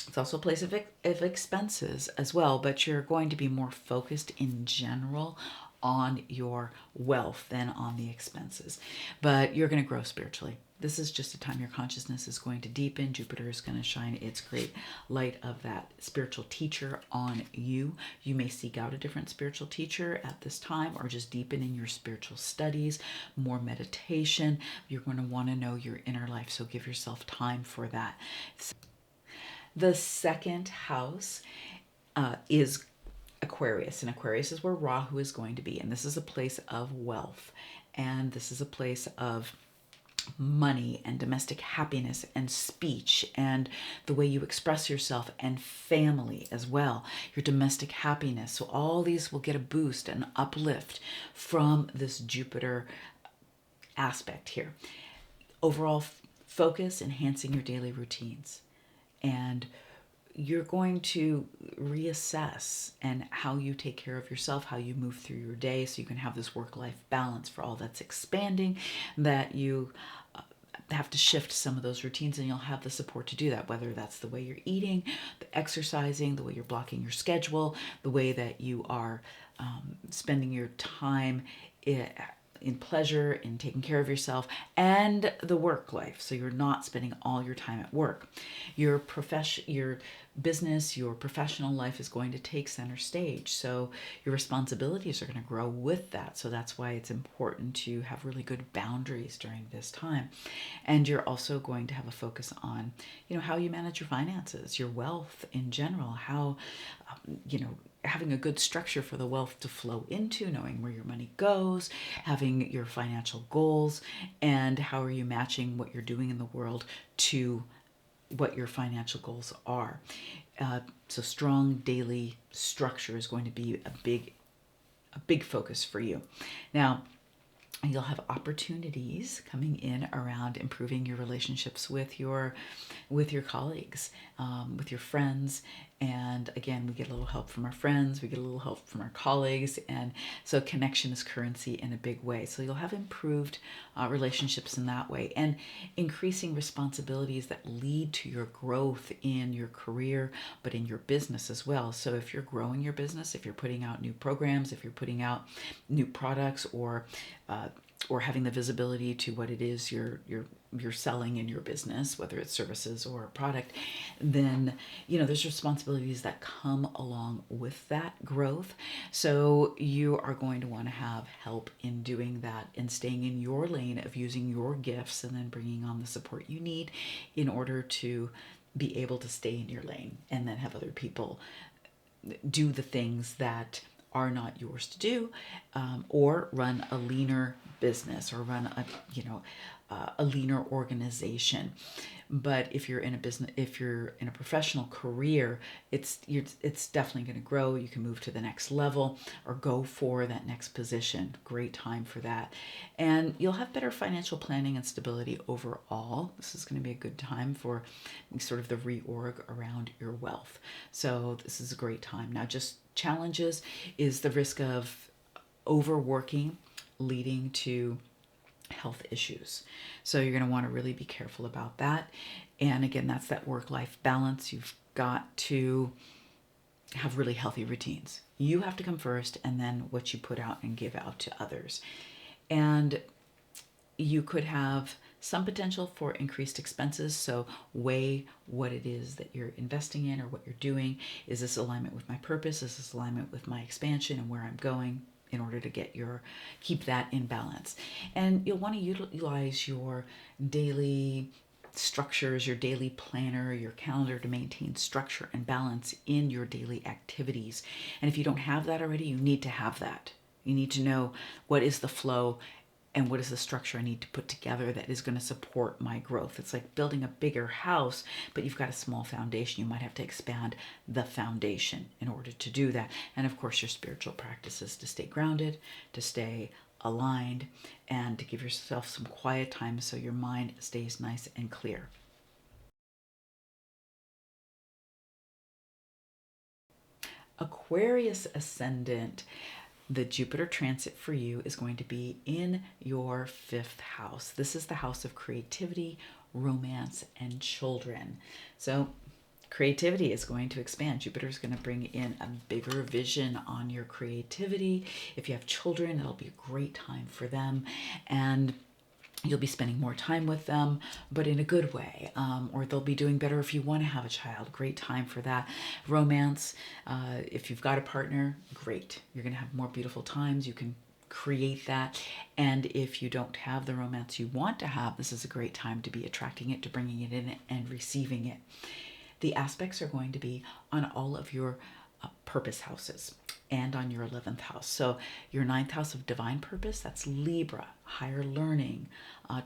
it's also a place of expenses as well, but you're going to be more focused in general on your wealth than on the expenses. But you're going to grow spiritually. This is just a time your consciousness is going to deepen. Jupiter is going to shine its great light of that spiritual teacher on you. You may seek out a different spiritual teacher at this time, or just deepen in your spiritual studies, more meditation. You're going to want to know your inner life, so give yourself time for that. The second house is Aquarius, and Aquarius is where Rahu is going to be, and this is a place of wealth, and this is a place of money and domestic happiness and speech and the way you express yourself, and family as well, your domestic happiness. So all these will get a boost, an uplift from this Jupiter aspect here. Overall focus, enhancing your daily routines, and you're going to reassess and how you take care of yourself, how you move through your day, so you can have this work-life balance for all that's expanding, that you have to shift some of those routines, and you'll have the support to do that, whether that's the way you're eating, the exercising, the way you're blocking your schedule, the way that you are spending your time in pleasure, in taking care of yourself, and the work life. So you're not spending all your time at work. Your business, your professional life is going to take center stage. So your responsibilities are going to grow with that. So that's why it's important to have really good boundaries during this time. And you're also going to have a focus on, how you manage your finances, your wealth in general, how, having a good structure for the wealth to flow into, knowing where your money goes, having your financial goals, and how are you matching what you're doing in the world to what your financial goals are. So strong daily structure is going to be a big focus for you. Now, you'll have opportunities coming in around improving your relationships with your colleagues, with your friends. And again, we get a little help from our friends, we get a little help from our colleagues, and so connection is currency in a big way. So you'll have improved relationships in that way, and increasing responsibilities that lead to your growth in your career, but in your business as well. So if you're growing your business, if you're putting out new programs, if you're putting out new products, or having the visibility to what it is you're selling in your business, whether it's services or a product, then there's responsibilities that come along with that growth. So you are going to want to have help in doing that and staying in your lane of using your gifts, and then bringing on the support you need in order to be able to stay in your lane, and then have other people do the things that are not yours to do, or run a leaner business, or run a leaner organization. But if you're in a business, if you're in a professional career, it's definitely going to grow. You can move to the next level or go for that next position. Great time for that. And you'll have better financial planning and stability overall. This is going to be a good time for sort of the reorg around your wealth. So this is a great time. Now, just challenges is the risk of overworking, leading to health issues. So you're going to want to really be careful about that. And again, that's that work-life balance. You've got to have really healthy routines. You have to come first, and then what you put out and give out to others. And you could have some potential for increased expenses. So weigh what it is that you're investing in, or what you're doing. Is this alignment with my purpose? Is this alignment with my expansion and where I'm going, in order to keep that in balance? And you'll want to utilize your daily structures, your daily planner, your calendar, to maintain structure and balance in your daily activities. And if you don't have that already, you need to have that. You need to know what is the flow and what is the structure I need to put together that is going to support my growth. It's like building a bigger house, but you've got a small foundation. You might have to expand the foundation in order to do that. And of course, your spiritual practices to stay grounded, to stay aligned, and to give yourself some quiet time so your mind stays nice and clear. Aquarius ascendant. The Jupiter transit for you is going to be in your 5th house. This is the house of creativity, romance, and children. So creativity is going to expand. Jupiter is going to bring in a bigger vision on your creativity. If you have children, it'll be a great time for them. And You'll be spending more time with them, but in a good way. Or they'll be doing better if you want to have a child. Great time for that. Romance, if you've got a partner, great. You're going to have more beautiful times. You can create that. And if you don't have the romance you want to have, this is a great time to be attracting it, to bringing it in and receiving it. The aspects are going to be on all of your purpose houses and on your 11th house. So your 9th house of divine purpose, that's Libra, higher learning,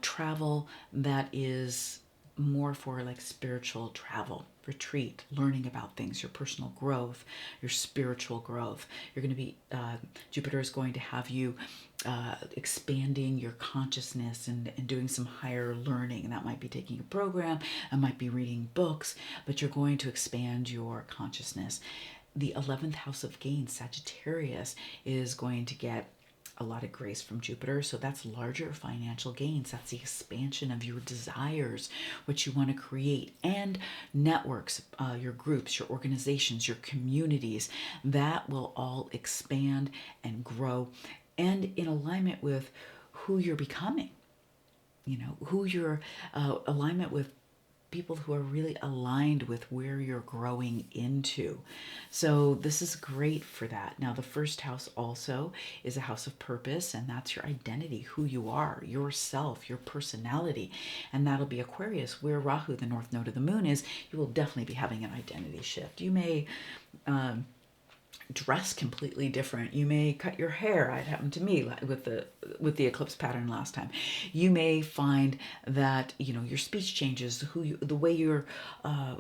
travel that is more for like spiritual travel, retreat, learning about things, your personal growth, your spiritual growth. You're going to be, Jupiter is going to have you expanding your consciousness and doing some higher learning. And that might be taking a program, it might be reading books, but you're going to expand your consciousness. The 11th house of gain, Sagittarius, is going to get a lot of grace from Jupiter. So that's larger financial gains. That's the expansion of your desires, what you want to create, and networks, your groups, your organizations, your communities. That will all expand and grow, and in alignment with who you're becoming, who you're alignment with people who are really aligned with where you're growing into. So this is great for that. Now, the first house also is a house of purpose, and that's your identity, who you are, yourself, your personality. And that'll be Aquarius, where Rahu, the north node of the moon, is. You will definitely be having an identity shift. You may dress completely different. You may cut your hair. It happened to me with the eclipse pattern last time. You may find that your speech changes, the way you're,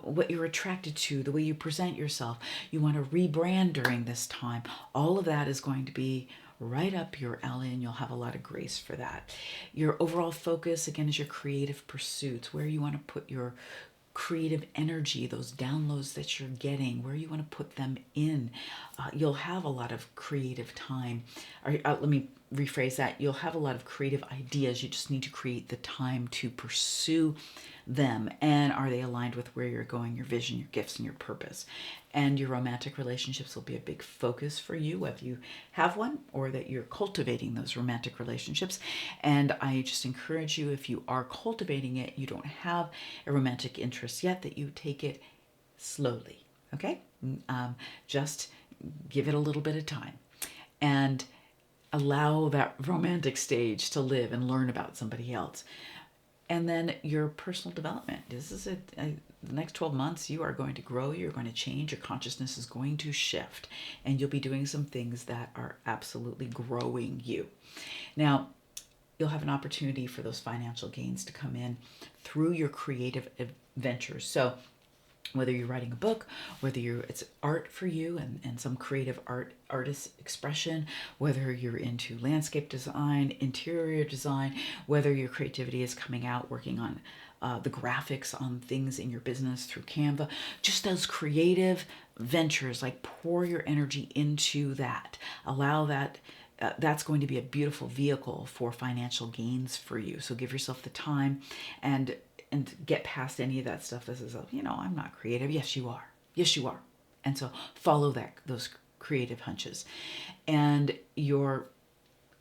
what you're attracted to, the way you present yourself. You want to rebrand during this time. All of that is going to be right up your alley, and you'll have a lot of grace for that. Your overall focus, again, is your creative pursuits, where you want to put your creative energy, those downloads that you're getting, where you want to put them in. You'll have a lot of creative time. Let me rephrase that. You'll have a lot of creative ideas. You just need to create the time to pursue them. And are they aligned with where you're going, your vision, your gifts, and your purpose? And your romantic relationships will be a big focus for you, whether you have one or that you're cultivating those romantic relationships. And I just encourage you, if you are cultivating it, you don't have a romantic interest yet, that you take it slowly, okay? Just give it a little bit of time and allow that romantic stage to live and learn about somebody else. And then your personal development. This is the next 12 months, you are going to grow, you're going to change, your consciousness is going to shift, and you'll be doing some things that are absolutely growing you. Now, you'll have an opportunity for those financial gains to come in through your creative ventures. So whether you're writing a book, whether it's art for you and some creative artist expression, whether you're into landscape design, interior design, whether your creativity is coming out working on the graphics on things in your business through Canva, just those creative ventures, like pour your energy into that. Allow that. That's going to be a beautiful vehicle for financial gains for you. So give yourself the time and get past any of that stuff that says, I'm not creative. Yes, you are. Yes, you are. And so follow those creative hunches. And your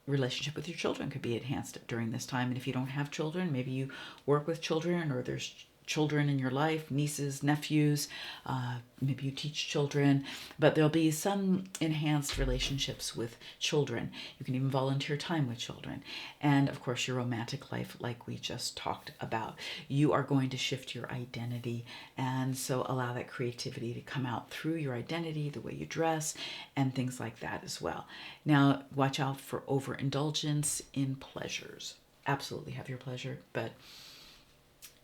relationship with your children could be enhanced during this time. And if you don't have children, maybe you work with children, or there's children in your life, nieces, nephews, maybe you teach children, but there'll be some enhanced relationships with children. You can even volunteer time with children. And of course, your romantic life, like we just talked about. You are going to shift your identity, and so allow that creativity to come out through your identity, the way you dress, and things like that as well. Now, watch out for overindulgence in pleasures. Absolutely have your pleasure, but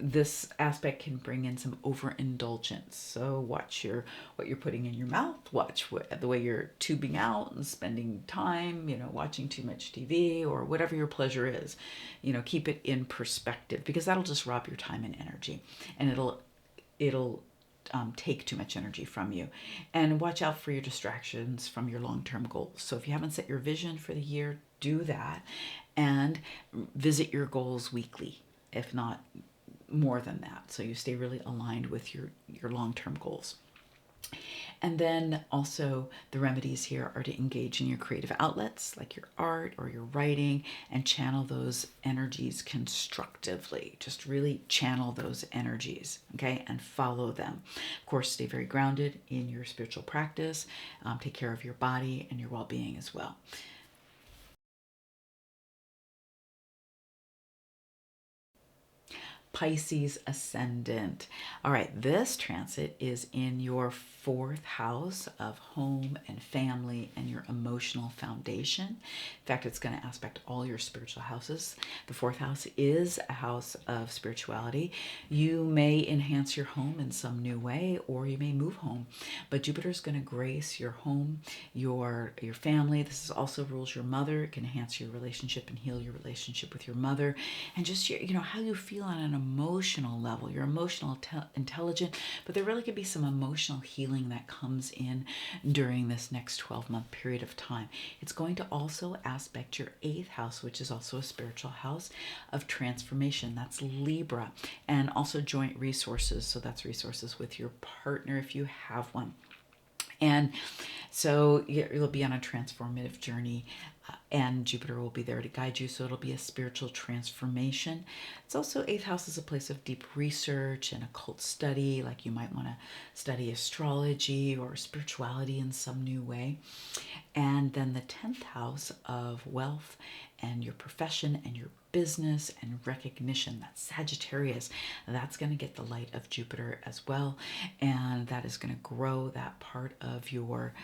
this aspect can bring in some overindulgence. So watch what you're putting in your mouth. Watch the way you're tubing out and spending time, watching too much TV or whatever your pleasure is. Keep it in perspective, because that'll just rob your time and energy, and it'll take too much energy from you. And watch out for your distractions from your long-term goals. So if you haven't set your vision for the year, do that, and visit your goals weekly, if not more than that, so you stay really aligned with your long-term goals. And then also the remedies here are to engage in your creative outlets like your art or your writing and channel those energies constructively. Just really channel those energies, okay, and follow them. Of course, stay very grounded in your spiritual practice. Take care of your body and your well-being as well. Pisces ascendant. All right, this transit is in your fourth house of home and family and your emotional foundation. In fact, it's going to aspect all your spiritual houses. The fourth house is a house of spirituality. You may enhance your home in some new way, or you may move home, but Jupiter is going to grace your home, your family. This is also rules your mother. It can enhance your relationship and heal your relationship with your mother, and just your, how you feel on an emotional level. You're emotional intelligent, but there really could be some emotional healing that comes in during this next 12-month period of time. It's going to also aspect your eighth house, which is also a spiritual house of transformation. That's Libra, and also joint resources. So that's resources with your partner if you have one. And so you'll be on a transformative journey, and Jupiter will be there to guide you. So it'll be a spiritual transformation. It's also, eighth house is a place of deep research and occult study. Like you might want to study astrology or spirituality in some new way. And then the 10th house of wealth and your profession and your business and recognition, that's Sagittarius. That's going to get the light of Jupiter as well, and that is going to grow that part of your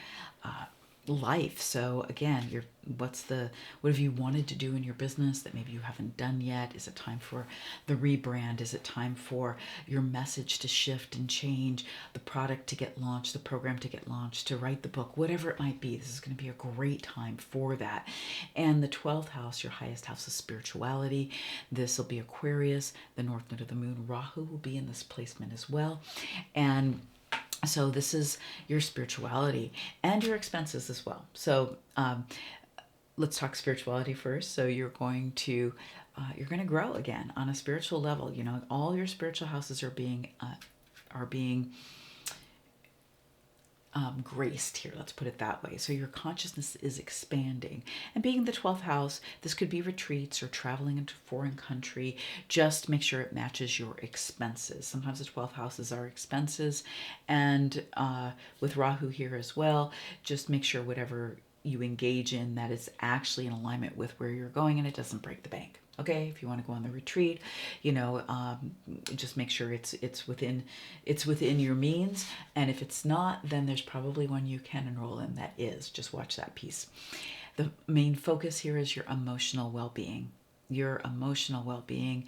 life. So again, what have you wanted to do in your business that maybe you haven't done yet? Is it time for the rebrand? Is it time for your message to shift and change, the product to get launched, the program to get launched, to write the book, whatever it might be? This is going to be a great time for that. And the 12th house, your highest house, is spirituality. This will be Aquarius. The north node of the moon, Rahu, will be in this placement as well. And so this is your spirituality and your expenses as well. So let's talk spirituality first. So you're going to grow again on a spiritual level. All your spiritual houses are being graced here, let's put it that way. So your consciousness is expanding. And being the 12th house, this could be retreats or traveling into a foreign country. Just make sure it matches your expenses. Sometimes the 12th houses are expenses. And with Rahu here as well, just make sure whatever you engage in that is actually in alignment with where you're going and it doesn't break the bank. Okay, if you want to go on the retreat, just make sure it's within your means, and if it's not, then there's probably one you can enroll in that is. Just watch that piece. The main focus here is your emotional well-being. Your emotional well-being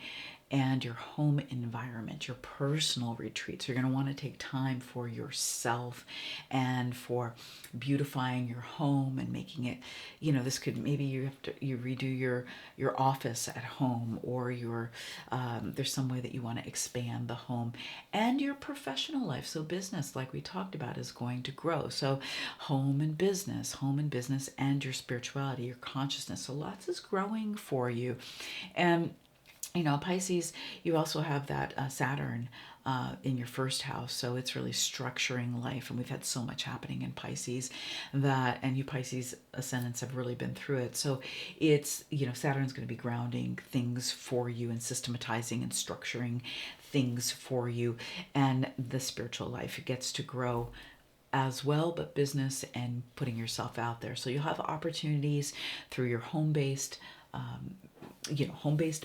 and your home environment, your personal retreats. You're going to want to take time for yourself and for beautifying your home and making it, this could, maybe you redo your office at home, or there's some way that you want to expand the home, and your professional life. So business, like we talked about, is going to grow. So home and business, and your spirituality, your consciousness. So lots is growing for you. And Pisces, you also have that Saturn in your first house, so it's really structuring life, and we've had so much happening in Pisces and you Pisces ascendants have really been through it. So it's, Saturn's going to be grounding things for you and systematizing and structuring things for you, and the spiritual life gets to grow as well, but business and putting yourself out there. So you'll have opportunities through your home-based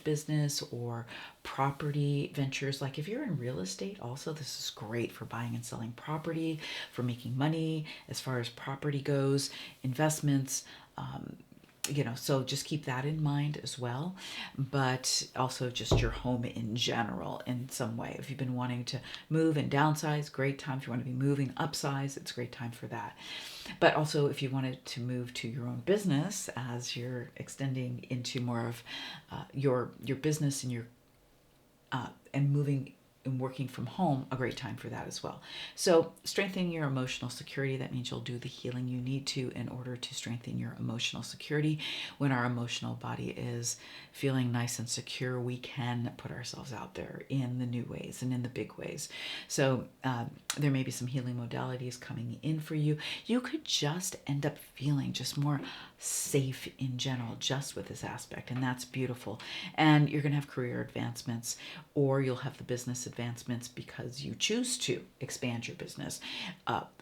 business or property ventures. Like if you're in real estate also, this is great for buying and selling property, for making money as far as property goes, investments, so just keep that in mind as well. But also just your home in general in some way. If you've been wanting to move and downsize, great time. If you want to be moving, upsize, it's a great time for that. But also if you wanted to move to your own business as you're extending into more of your business and and moving and working from home, a great time for that as well. So strengthening your emotional security, that means you'll do the healing you need to in order to strengthen your emotional security. When our emotional body is feeling nice and secure, we can put ourselves out there in the new ways and in the big ways. So There may be some healing modalities coming in for you. You could just end up feeling just more safe in general, just with this aspect, and that's beautiful. And you're going to have career advancements, or you'll have the business advancements because you choose to expand your business.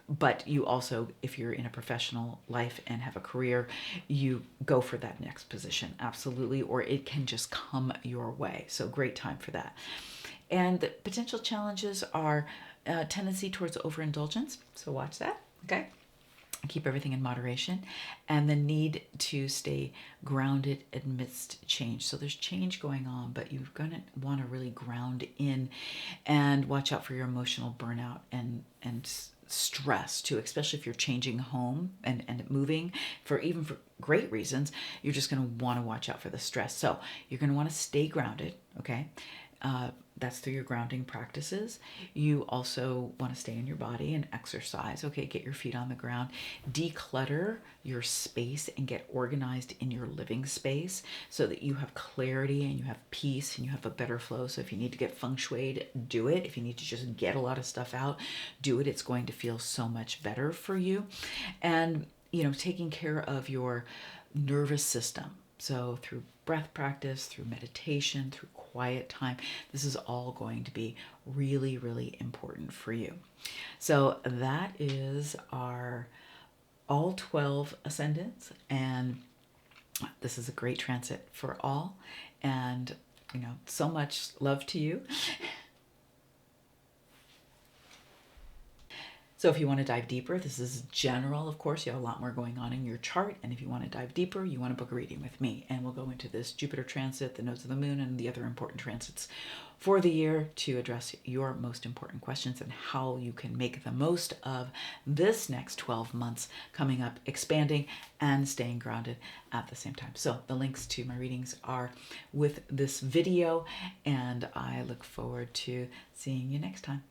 But you also, if you're in a professional life and have a career, you go for that next position, absolutely, or it can just come your way. So great time for that. And the potential challenges are tendency towards overindulgence. So watch that, okay? Keep everything in moderation, and the need to stay grounded amidst change. So there's change going on, but you're going to want to really ground in and watch out for your emotional burnout and stress too, especially if you're changing home and moving for great reasons. You're just going to want to watch out for the stress. So you're going to want to stay grounded, okay? That's through your grounding practices. You also want to stay in your body and exercise. Okay, get your feet on the ground. Declutter your space and get organized in your living space so that you have clarity and you have peace and you have a better flow. So if you need to get feng shuied, do it. If you need to just get a lot of stuff out, do it. It's going to feel so much better for you. And, taking care of your nervous system. So through breath practice, through meditation, through quiet time, this is all going to be really, really important for you. So that is our all 12 ascendants, and this is a great transit for all. And, so much love to you. So if you want to dive deeper, this is general, of course. You have a lot more going on in your chart. And if you want to dive deeper, you want to book a reading with me. And we'll go into this Jupiter transit, the nodes of the moon, and the other important transits for the year to address your most important questions and how you can make the most of this next 12 months coming up, expanding and staying grounded at the same time. So the links to my readings are with this video, and I look forward to seeing you next time.